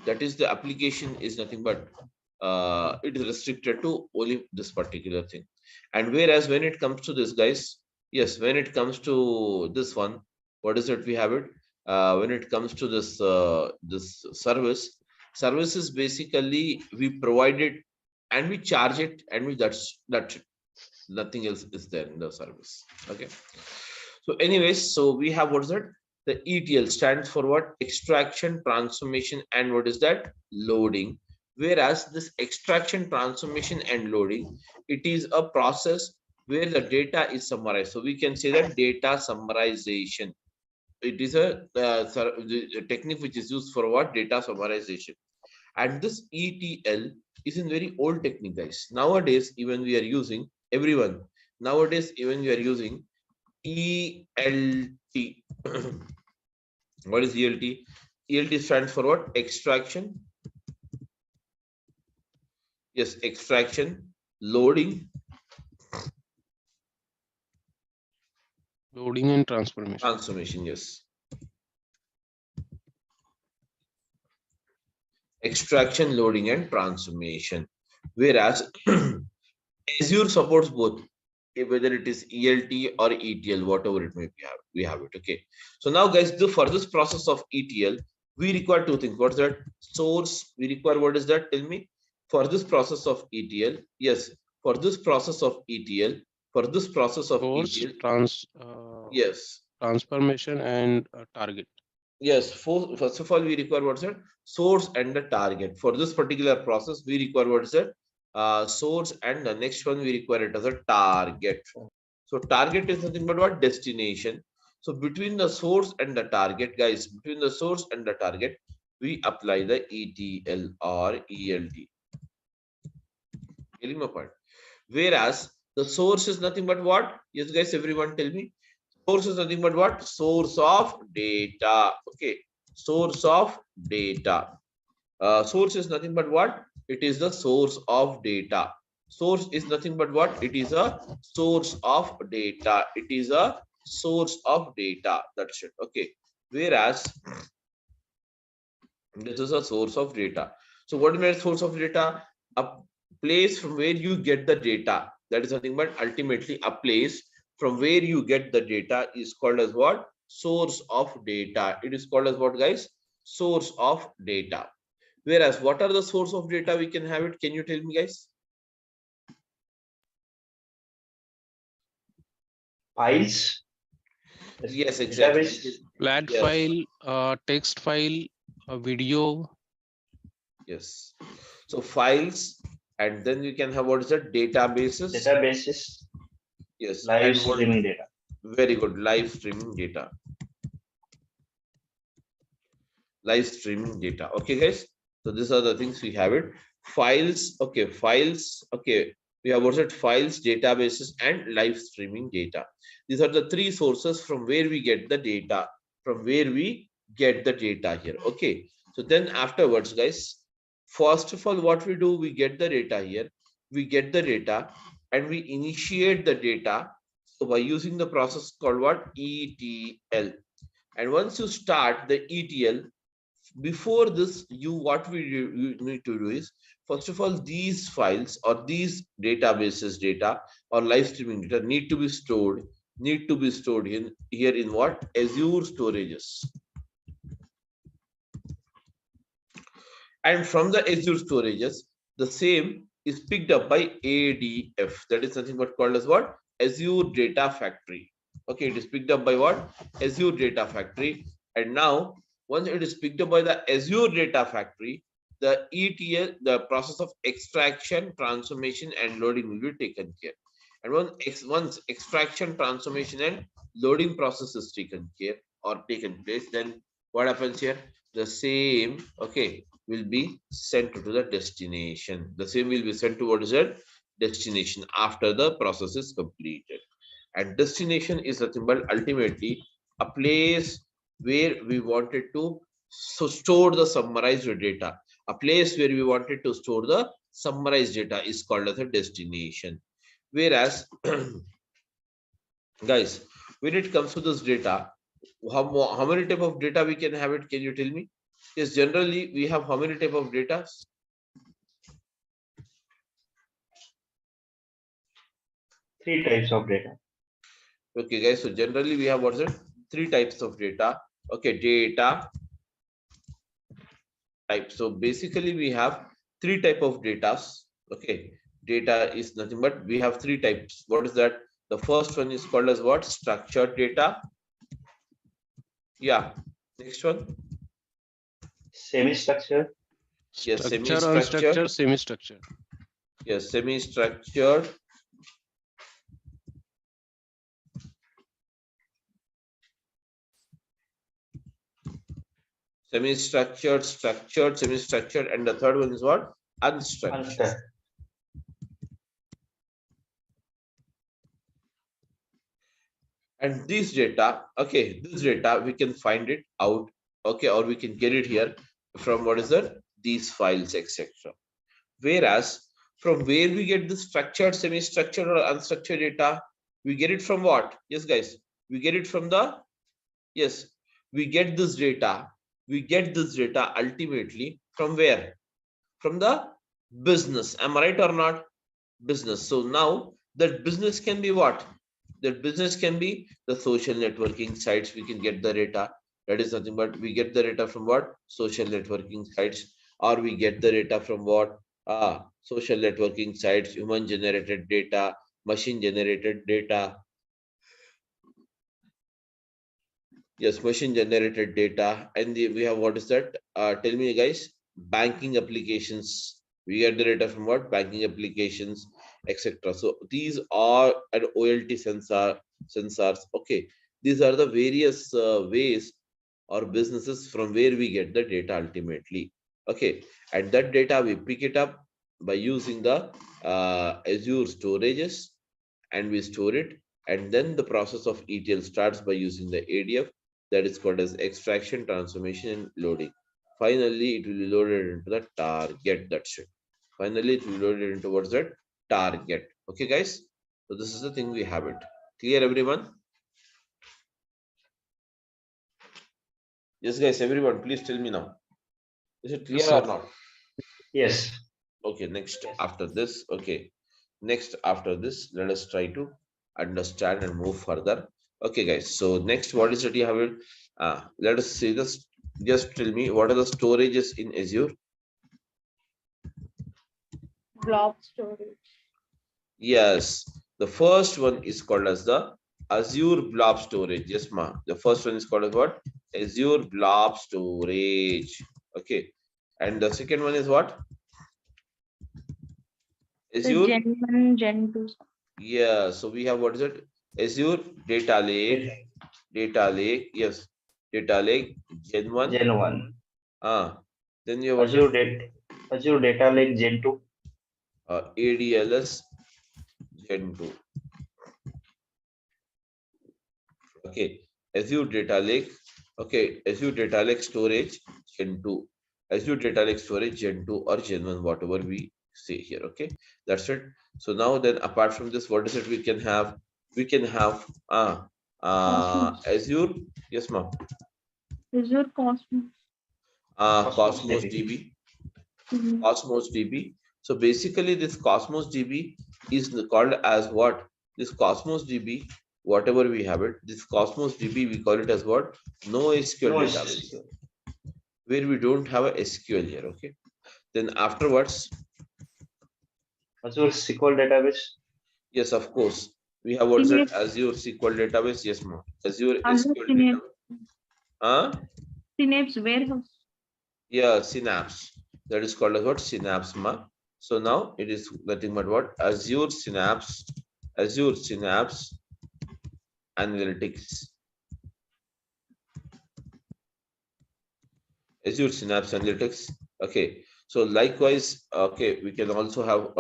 That is, the application is nothing but it is restricted to only this particular thing. And whereas when it comes to this, guys, yes, when it comes to this one, what is it? We have it. When it comes to this service is basically we provide it and we charge it, and we that's it. Nothing else is there in the service. Okay. So anyways, so we have what is that? The ETL stands for what? Extraction, transformation, and what is that? Loading. Whereas this extraction, transformation, and loading, it is a process where the data is summarized. So we can say that data summarization. It is a technique which is used for what? Data summarization. And this ETL is in very old technique, guys. Nowadays, even we are using everyone. Nowadays, even we are using ELT. What is ELT? ELT stands for what? Extraction. Yes, extraction, loading. Loading and transformation. Transformation, yes. Extraction, loading, and transformation. Whereas Azure supports both, whether it is ELT or ETL, whatever it may be, we have it. Okay. So now, guys, for this process of ETL, we require two things. What's that? Source. We require, what is that? Tell me. For this process of ETL, yes. For this process of ETL, for this process of Source, ETL, yes. Transformation and target. Yes. First of all, we require what's that? Source and the target. For this particular process, we require what is that? Source, and the next one we require it as a target. So target is nothing but what? Destination. So between the source and the target, guys, between the source and the target, we apply the ETL or ELT. Getting my point? Whereas the source is nothing but what? Yes, guys, everyone tell me. Source is nothing but what? Source of data. Okay. Source of data. Source is nothing but what? It is the source of data. Source is nothing but what? It is a source of data. It is a source of data. That's it. Okay. Whereas this is a source of data. So what is a source of data? A place from where you get the data. That is nothing but ultimately a place from where you get the data is called as what? Source of data. It is called as what, guys? Source of data. Whereas what are the source of data we can have it? Can you tell me, guys? Files. Yes, exactly. Flat Yes. file, text file, a video. Yes. So files, and then we can have what is that? Databases. Databases. Yes. Live streaming data. Very good. Live streaming data. Live streaming data. Okay, guys. So these are the things we have it. Files. Okay. Files. Okay. We have what is it? Files, databases, and live streaming data. These are the three sources from where we get the data. From where we get the data here. Okay. So then afterwards, guys, first of all, what we do, we get the data here. We get the data and we initiate the data. So by using the process called what? ETL. And once you start the ETL, before this, you need to do is, first of all, these files or these databases data or live streaming data need to be stored need to be stored in here in what? Azure storages. And from the Azure storages, the same is picked up by ADF. That is nothing but called as what? Azure Data Factory. Okay, it is picked up by what? Azure Data Factory. And now, once it is picked up by the Azure Data Factory, the ETL, the process of extraction, transformation, and loading will be taken care. And once extraction, transformation, and loading process is taken care or taken place, then what happens here? The same, okay, will be sent to the destination. The same will be sent to what is that? Destination after the process is completed. And destination is nothing but ultimately a place where we wanted to store the summarized data. A place where we wanted to store the summarized data is called as a destination. Whereas, guys, when it comes to this data, how many type of data we can have it? Can you tell me? Yes, generally we have how many type of data? Three types of data. Okay, guys. So generally we have what's it? Three types of data. Okay, data type. So basically we have three type of data. Okay, data is nothing but we have three types. What is that? The first one is called as what? Structured data. Yeah. Next one. Semi-structured. Yes, Structure, semi-structured. unstructured, semi-structured. Yes, semi-structured. Semi-structured, structured, semi-structured, and the third one is what? Unstructured. Unstructured. And this data, okay, this data we can find it out, okay, or we can get it here from what is that? These files, etc. Whereas from where we get the structured, semi-structured, or unstructured data, we get it from what? Yes, guys, we get it from the, yes, we get this data. We get this data ultimately from where? From the business. Am I right or not? Business. So now that business can be what? That business can be the social networking sites. We can get the data. That is nothing but we get the data from what? Social networking sites, or we get the data from what? Social networking sites, human generated data, machine generated data. Yes, machine generated data. And we have what is that? Tell me, guys. Banking applications. We get the data from what? Banking applications, etc. So these are an OLT sensors. Okay, these are the various ways or businesses from where we get the data ultimately. Okay, and that data we pick it up by using the Azure storages, and we store it. And then the process of ETL starts by using the ADF, that is called as extraction, transformation, and loading. Finally, it will be loaded into the target. That's it. Finally, it will be loaded into what's that? Target. Okay, guys. So this is the thing we have it. Clear, everyone? Yes, guys. Everyone, please tell me now. Is it clear Yes, sir. or not? Yes. Okay. Next, after this. Okay. Next, after this, let us try to understand and move further. Okay, guys. So next, what is it you have it? Let us see this. Just tell me what are the storages in Azure? Blob storage. Yes, the first one is called as the Azure Blob Storage. Yes, ma. The first one is called as what? Azure Blob Storage. Okay. And the second one is what? Azure. Gen 1, Gen 2. Yeah. So we have what is it? Azure Data Lake. Data Lake. Yes. Data Lake Gen 1. Gen 1. Then you have Azure Data Lake Gen 2. ADLS Gen 2. Okay, Azure Data Lake. Okay, Azure Data Lake Storage Gen 2. Azure Data Lake Storage Gen 2 or Gen 1, whatever we say here. Okay, that's it. So now then, apart from this, what is it we can have? We can have Azure. Yes, ma'am. Azure Cosmos. Cosmos DB. Cosmos DB. So basically, this Cosmos DB is called as what? This Cosmos DB whatever we have it, this Cosmos DB, we call it as what? NoSQL database, where we don't have a SQL here. Okay. Then afterwards, Azure SQL database. yes, of course, we have what's that? Azure SQL database. Yes, ma'am. Azure SQL database. Synapse warehouse. Yeah, Synapse. That is called as what? Synapse, ma. So now it is nothing but what? Azure Synapse Analytics. Azure Synapse Analytics. Okay. So likewise, okay, we can also have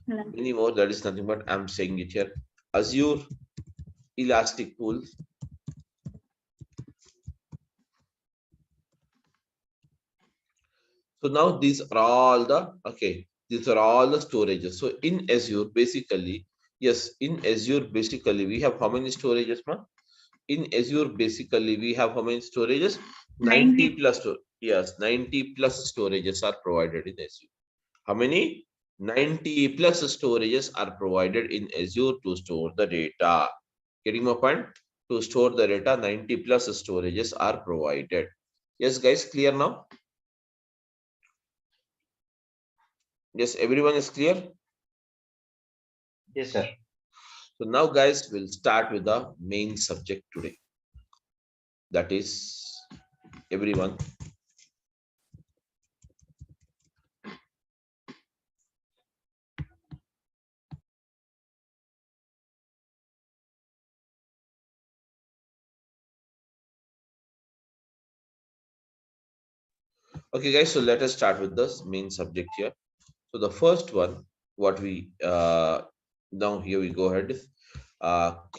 many more. That is nothing but I'm saying it here. Azure Elastic Pool. So now these are all the these are all the storages. So in Azure, basically, yes, in Azure, basically, we have how many storages, ma? In Azure, basically, we have how many storages? 90 plus. Yes, 90 plus storages are provided in Azure. How many? 90 plus storages are provided in Azure to store the data. Getting my point? To store the data, 90 plus storages are provided. Yes, guys, clear now? Yes, everyone is clear? Yes, sir. So now, guys, we'll start with the main subject today. That is, everyone. Okay, guys, so let us start with this main subject here. So the first one, what we now here we go ahead with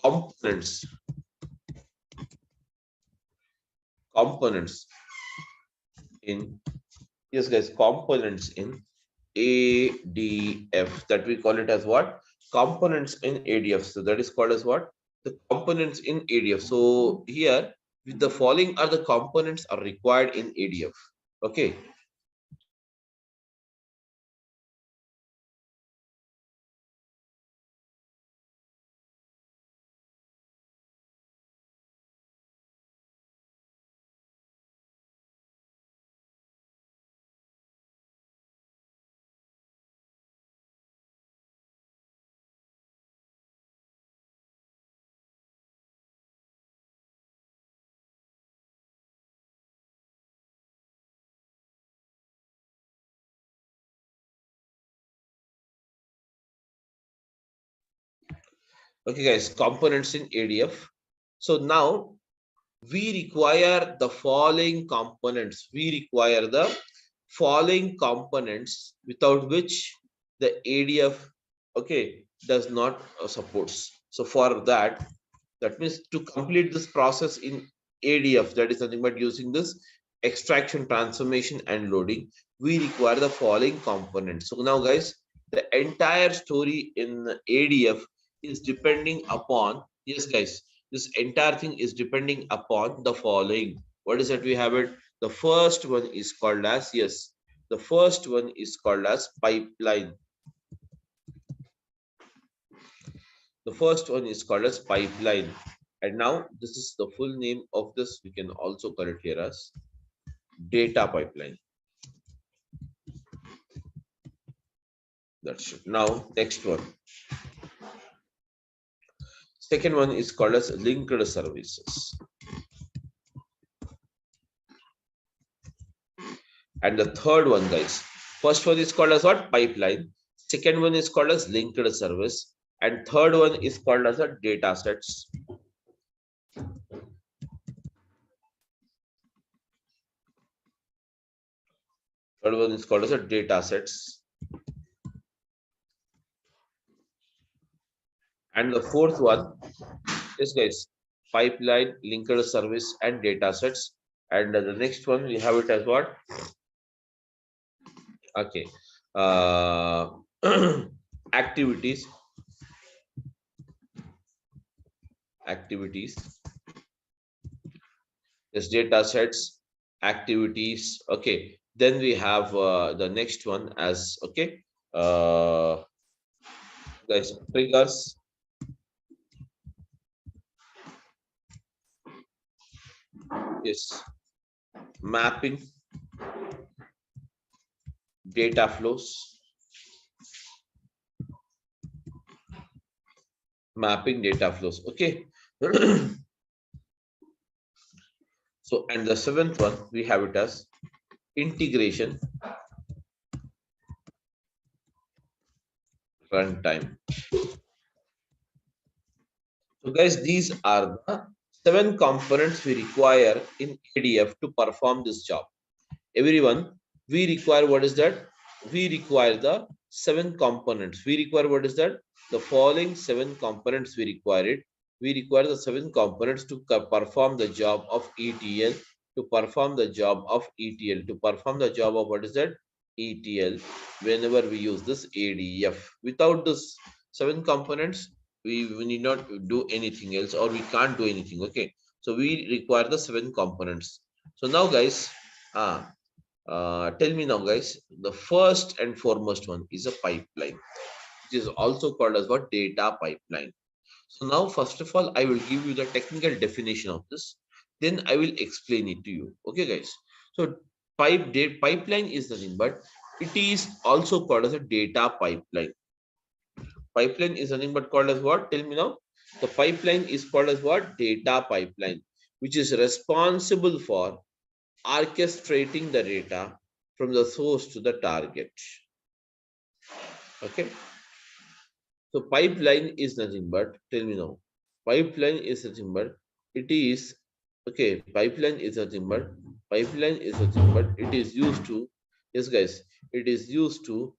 components in, yes, guys, components in ADF, that we call it as what? Components in ADF. So that is called as what? The components in ADF. So here, with the following are the components are required in ADF. Okay. Okay, guys, components in ADF. So now we require the following components. We require the following components without which the ADF, okay, does not supports. So for that means to complete this process in ADF, that is nothing but using this extraction, transformation, and loading, we require the following components. So now, guys, the entire story in ADF is depending upon, yes, guys, this entire thing is depending upon the following. What is that we have it? The first one is called as, yes, the first one is called as pipeline. The first one is called as pipeline. And now this is the full name of this. We can also call it here as data pipeline. That's it. Now next one. Second one is called as linked services. And the third one, guys, first one is called as what? Pipeline. Second one is called as linked service. And third one is called as a data sets. Third one is called as a data sets. And the fourth one is, guys, pipeline, linked service, and data sets. And the next one we have it as what? Okay. Activities. Yes, data sets, activities. Okay. Then we have the next one as, okay, guys, triggers. Yes. Mapping data flows. Mapping data flows. Okay. So, and the seventh one, we have it as integration runtime. So guys, these are the 7 components we require in ADF to perform this job. Everyone, we require what is that? We require the 7 components. We require what is that? The following 7 components we require it. We require the 7 components to perform the job of ETL, to perform the job of ETL, to perform the job of what is that? ETL, whenever we use this ADF. Without this 7 components, we need not do anything else, or we can't do anything. Okay, so we require the 7 components. So now guys, tell me now guys, the first and foremost one is a pipeline, which is also called as what? Data pipeline. So now first of all, I will give you the technical definition of this, then I will explain it to you. Okay guys, so pipeline is nothing but it is also called as a data pipeline. Pipeline is nothing but called as what? Tell me now. The pipeline is called as what? Data pipeline, which is responsible for orchestrating the data from the source to the target. Okay. So pipeline is nothing but, tell me now. Pipeline is nothing but it is, okay, pipeline is nothing but it is used to, yes guys, it is used to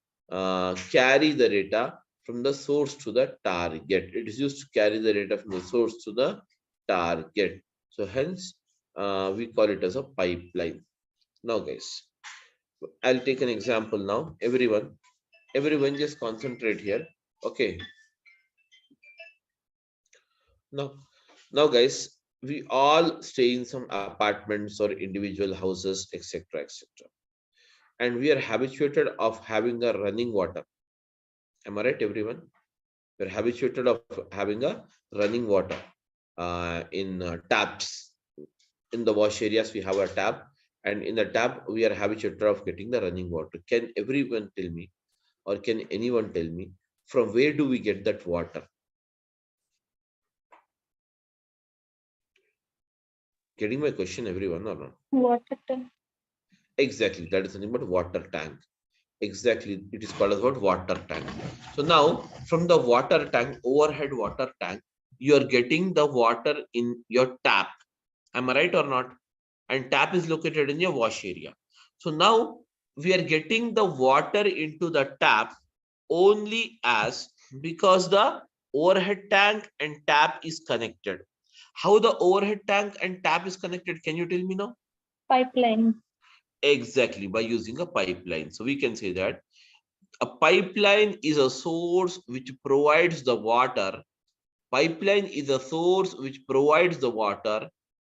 carry the data from the source to the target. It is used to carry the data from the source to the target. So hence we call it as a pipeline. Now guys, I'll take an example now. Everyone just concentrate here. Okay. Now guys, we all stay in some apartments or individual houses, etc., etc. And we are habituated of having a running water. Am I right, everyone? We're habituated of having a running water in taps. In the wash areas, we have a tap, and in the tap, we are habituated of getting the running water. Can everyone tell me, or can anyone tell me, from where do we get that water? Getting my question, everyone, or not? Water tank. Exactly, that is nothing but water tank. Exactly, it is called as what? Water tank. So now, from the water tank, overhead water tank, you are getting the water in your tap. Am I right or not? And tap is located in your wash area. So now we are getting the water into the tap only as because the overhead tank and tap is connected. How the overhead tank and tap is connected? Can you tell me now? Pipeline. Exactly, by using a pipeline. So we can say that a pipeline is a source which provides the water. Pipeline is a source which provides the water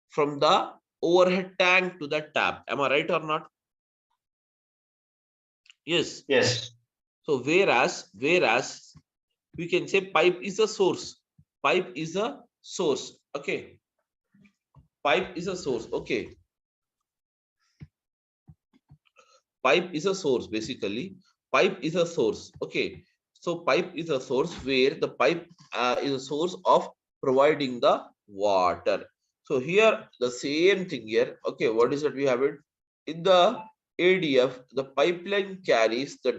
from the overhead tank to the tap. Am I right or not? Yes. Yes. So whereas we can say pipe is a source. Pipe is a source. Okay. Pipe is a source. Okay. Pipe is a source. Basically, pipe is a source. Okay. So pipe is a source where the pipe is a source of providing the water. So here the same thing here. Okay, what is that we have it in the ADF? The pipeline carries the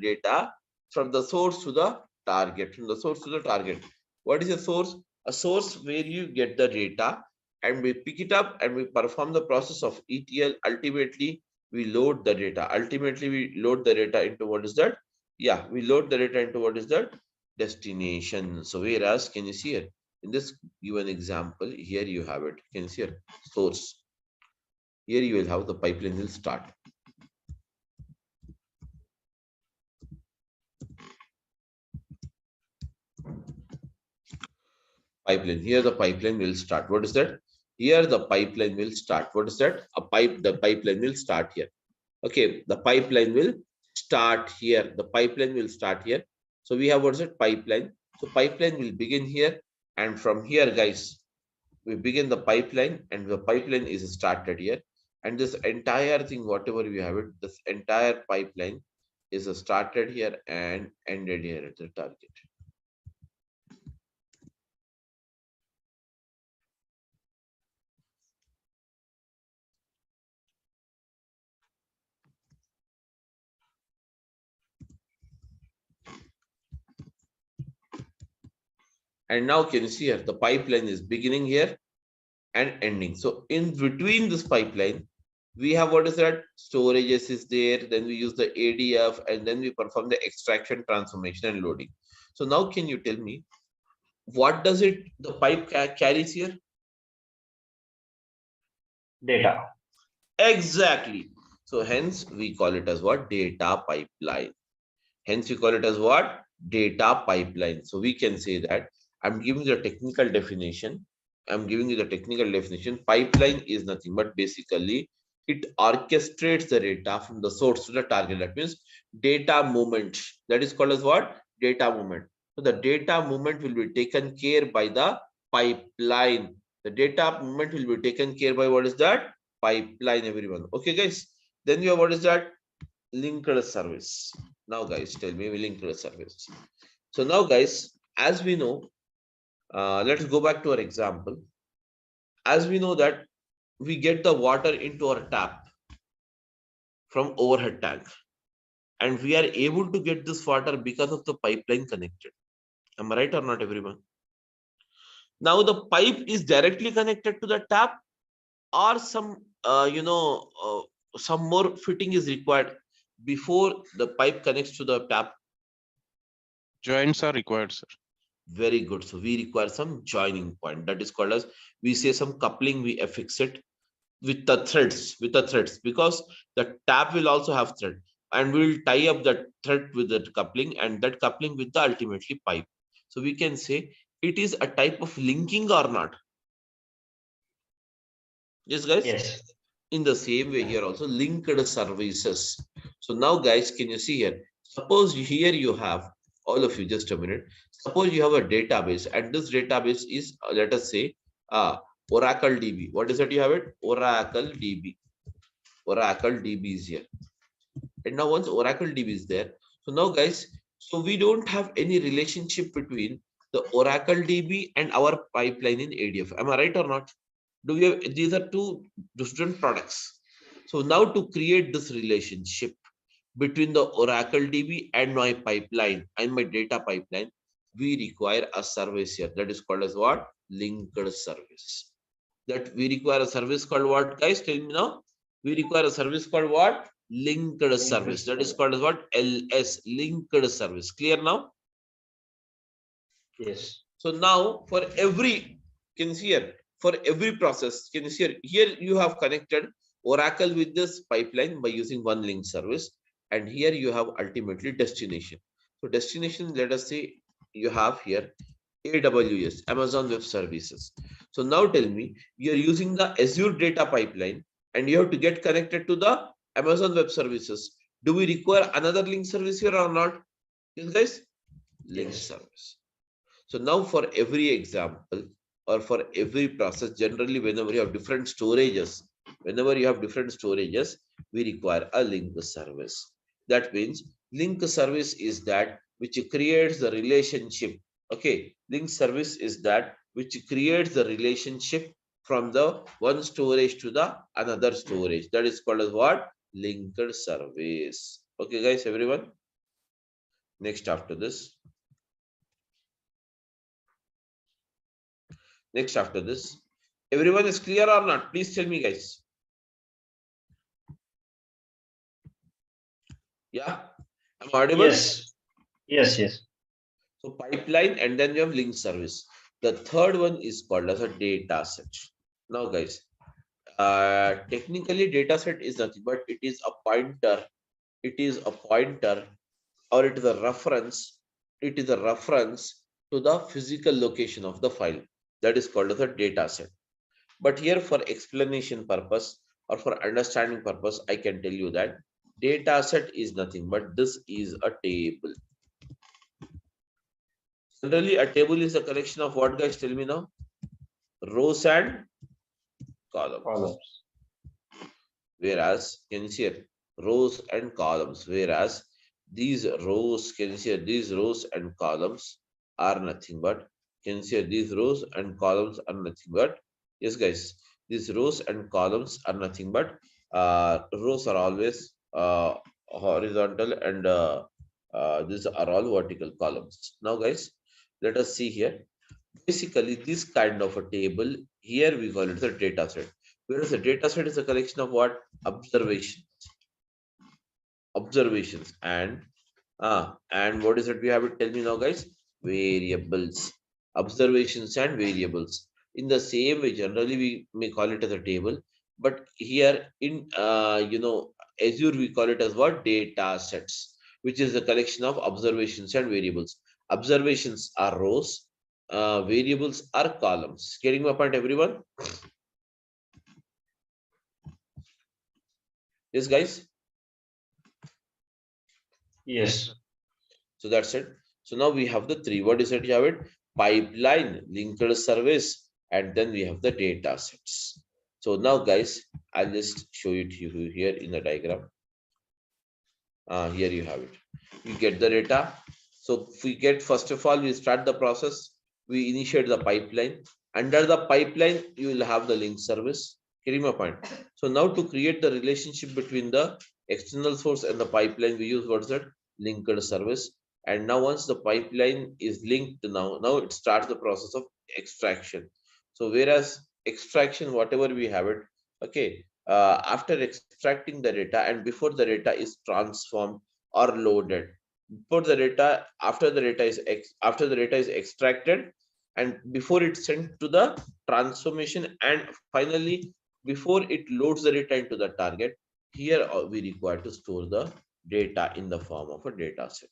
data from the source to the target. From the source to the target. What is a source? A source where you get the data and we pick it up and we perform the process of ETL. Ultimately, we load the data. Ultimately, we load the data into what is that? Yeah, we load the data into what is that? Destination. So whereas, can you see here? In this given example, here you have it. Can you see here? Source. Here you will have the pipeline will start. Pipeline. Here the pipeline will start. What is that? Here the pipeline will start. What is that? The pipeline will start here. Okay, the pipeline will start here. The pipeline will start here. So we have what is it? Pipeline. So pipeline will begin here, and from here, guys, we begin the pipeline, and the pipeline is started here. And this entire thing, whatever we have it, this entire pipeline is started here and ended here at the target. And now can you see here, the pipeline is beginning here and ending. So in between this pipeline, we have what is that? Storages is there, then we use the ADF, and then we perform the extraction, transformation, and loading. So now can you tell me, what does it, the pipe carries here? Data. Exactly. So hence we call it as what? Data pipeline. Hence we call it as what? Data pipeline. So we can say that I'm giving you the technical definition. I'm giving you the technical definition. Pipeline is nothing but basically it orchestrates the data from the source to the target. That means data movement. That is called as what? Data movement. So the data movement will be taken care by the pipeline. The data movement will be taken care by what is that? Pipeline, everyone. Okay, guys. Then we have what is that? Linked service. Now, guys, tell me linked service. So now, guys, as we know, let's go back to our example. As we know that we get the water into our tap from overhead tank, and we are able to get this water because of the pipeline connected. Am I right or not, everyone? Now the pipe is directly connected to the tap, or some some more fitting is required before the pipe connects to the tap. Joints are required, sir. Very good. So we require some joining point, that is called as, we say some coupling, we affix it with the threads, because the tap will also have thread, and we will tie up that thread with that coupling, and that coupling with the ultimately pipe. So we can say it is a type of linking or not. Yes, guys. Yes. In the same way here also, linked services. So now, guys, can you see here? Suppose here you have, all of you, just a minute. Suppose you have a database, and this database is, let us say, Oracle DB. What is it? You have it? Oracle DB. Oracle DB is here. And now once Oracle DB is there, so now, guys, so we don't have any relationship between the Oracle DB and our pipeline in ADF. Am I right or not? Do we have, these are two different products. So now to create this relationship between the Oracle DB and my pipeline and my data pipeline, we require a service here. That is called as what? Linked service. That we require a service called what, guys? Tell me now. We require a service called what? Linked service. That is called as what? LS, linked service. Clear now? Yes. So now for every, can you see here? For every process, can you see here? Here you have connected Oracle with this pipeline by using one link service, and here you have ultimately destination. So destination, let us say you have here AWS, Amazon Web Services. So now tell me, you are using the Azure data pipeline, and you have to get connected to the Amazon Web Services. Do we require another link service here or not? Yes, guys? Link service. So now for every example, or for every process, generally whenever you have different storages, we require a link service. That means link service is that which creates the relationship. Okay, link service is that which creates the relationship from the one storage to the another storage. That is called as what? Linked service. Okay, guys, everyone. Next after this. Next after this. Everyone is clear or not? Please tell me, guys. Yeah, I'm audible. Yes. Yes. Yes. So pipeline, and then you have link service. The third one is called as a data set. Now, guys, technically data set is nothing but it is a pointer. It is a pointer, or it is a reference. It is a reference to the physical location of the file. That is called as a data set. But here, for explanation purpose or for understanding purpose, I can tell you that data set is nothing but this is a table. Generally, a table is a collection of what, guys? Tell me now. rows and columns. Columns. Whereas, can you see here? Rows and columns. Whereas these rows, can you see here? These rows and columns are nothing but, can you see here? These rows and columns are nothing but, yes guys, these rows and columns are nothing but, rows are always horizontal and these are all vertical columns. Now guys, let us see here. Basically, this kind of a table, here we call it the data set. Whereas the data set is a collection of what? Observations and what is it we have it? Tell me now, guys. Variables, observations and variables. In the same way, generally we may call it as a table, but here in Azure we call it as what? Data sets, which is a collection of observations and variables. Observations are rows, variables are columns. Getting my point, everyone? Yes, guys. Yes. So that's it. So now we have the three. What is it? You have it: pipeline, linked service, and then we have the data sets. So now, guys, I'll just show it to you here in the diagram. Here you have it. We get the data. So if we get, first of all, we start the process. We initiate the pipeline. Under the pipeline, you will have the link service. Getting my point? So now to create the relationship between the external source and the pipeline, we use what's that? Linked service. And now once the pipeline is linked, now it starts the process of extraction. So whereas extraction, whatever we have it, okay, after extracting the data and before the data is transformed or loaded, before the data, after the data is extracted, and before it's sent to the transformation, and finally before it loads the data into the target, here we require to store the data in the form of a data set.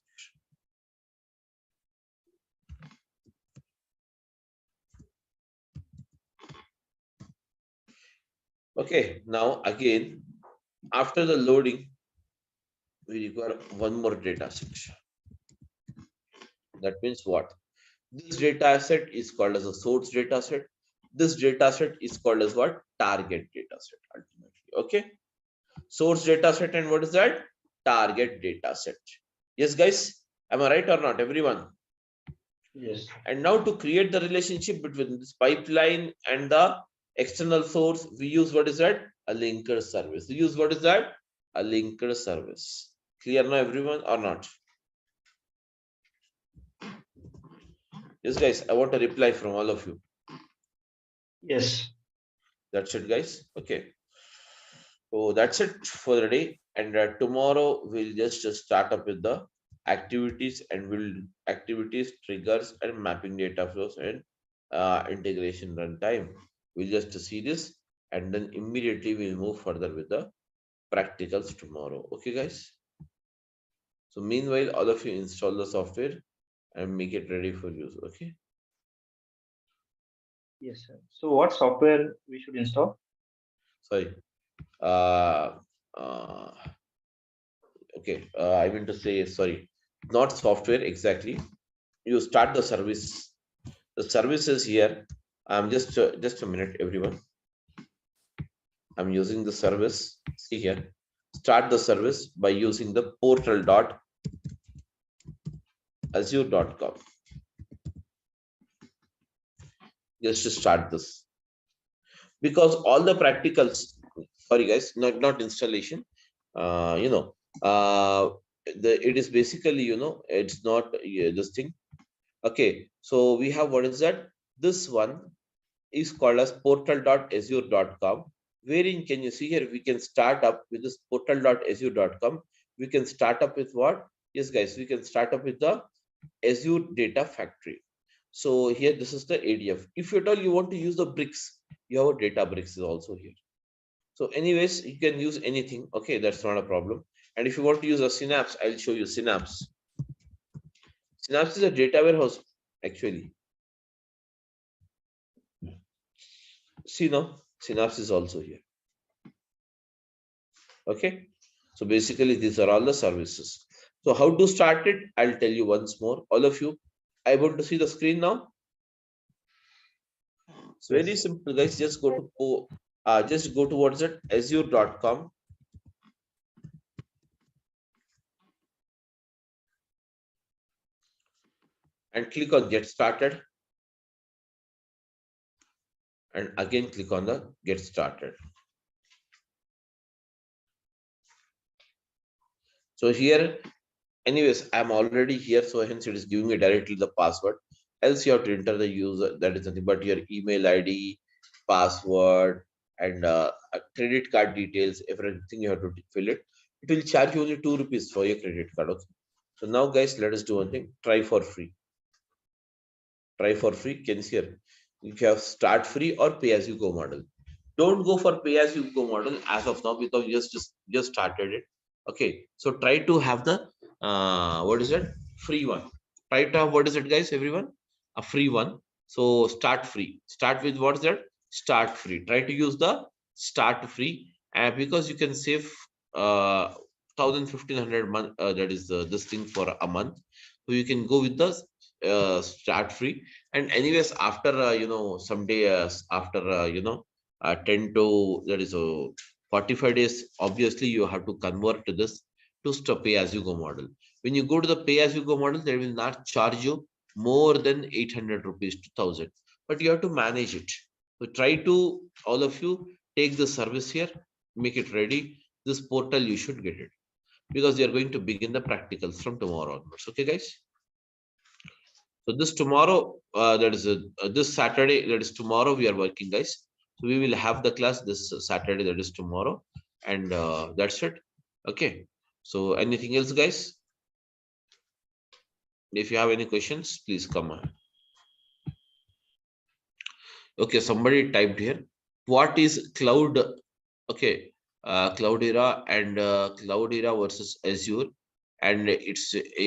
Okay, now again, after the loading, we require one more data set. That means what? This data set is called as a source data set. This data set is called as what? Target data set ultimately. Okay. Source data set, and what is that? Target data set. Yes, guys. Am I right or not, everyone? Yes. And now to create the relationship between this pipeline and the external source, we use what is that? A linker service. We use what is that? A linker service. Clear now, everyone, or not? Yes, guys, I want a reply from all of you. Yes. That's it, guys. Okay. So that's it for the day. And tomorrow we'll just start up with the activities, and we'll activities, triggers, and mapping data flows and integration runtime. We'll just see this, and then immediately we'll move further with the practicals tomorrow. Okay, guys. So meanwhile, all of you install the software and make it ready for use. Okay. Yes, sir. So what software we should install? Sorry. Okay. I meant to say, sorry, not software exactly. You start the service. The service is here. I'm just a minute, everyone. I'm using the service. See here. Start the service by using the portal.azure.com. Just to start this, because all the practicals, sorry guys, not installation, it is basically, it's not this thing. Okay, so we have, what is that? This one is called as portal.azure.com, wherein, can you see here, we can start up with this portal.azure.com. We can start up with what? Yes, guys, we can start up with the Azure Data Factory. So here, this is the ADF. If at all you want to use the bricks, you have a data bricks is also here. So anyways, you can use anything. Okay, that's not a problem. And if you want to use a Synapse, I'll show you Synapse. Synapse is a data warehouse, actually. See now, Synapse is also here. Okay, so basically these are all the services. So how to start it, I'll tell you once more. All of you, able to see the screen now? It's very simple, guys. Just go towards it, azure.com. and click on get started. And again, click on the get started. So here, anyways, I'm already here. So hence it is giving me directly the password. Else you have to enter the user, that is nothing but your email ID, password, and credit card details. Everything you have to fill it. It will charge you only 2 rupees for your credit card. Okay. So now, guys, let us do one thing. Try for free. Try for free. Can you see here? You have start free or pay as you go model. Don't go for pay as you go model as of now because you just started it. Okay. So try to have the what is it? Free one. Try to have what is it, guys? Everyone, a free one. So start free. Start with what is that? Start free. Try to use the start free, and because you can save 1,500 month. That is this thing for a month. So you can go with the start free. And anyways, after someday after 10 to that is 45 days, obviously you have to convert to this to pay as you go model. When you go to the pay as you go model, they will not charge you more than 800 rupees to 1,000, but you have to manage it. So try to, all of you, take the service here, make it ready. This portal you should get it because they are going to begin the practicals from tomorrow onwards. Okay, guys. So this tomorrow, that is this Saturday, that is tomorrow, we are working, guys. So we will have the class this Saturday, that is tomorrow, and that's it. Okay. So anything else, guys? If you have any questions, please come on. Okay, somebody typed here. What is cloud? Okay, Cloudera and Cloudera versus Azure, and it's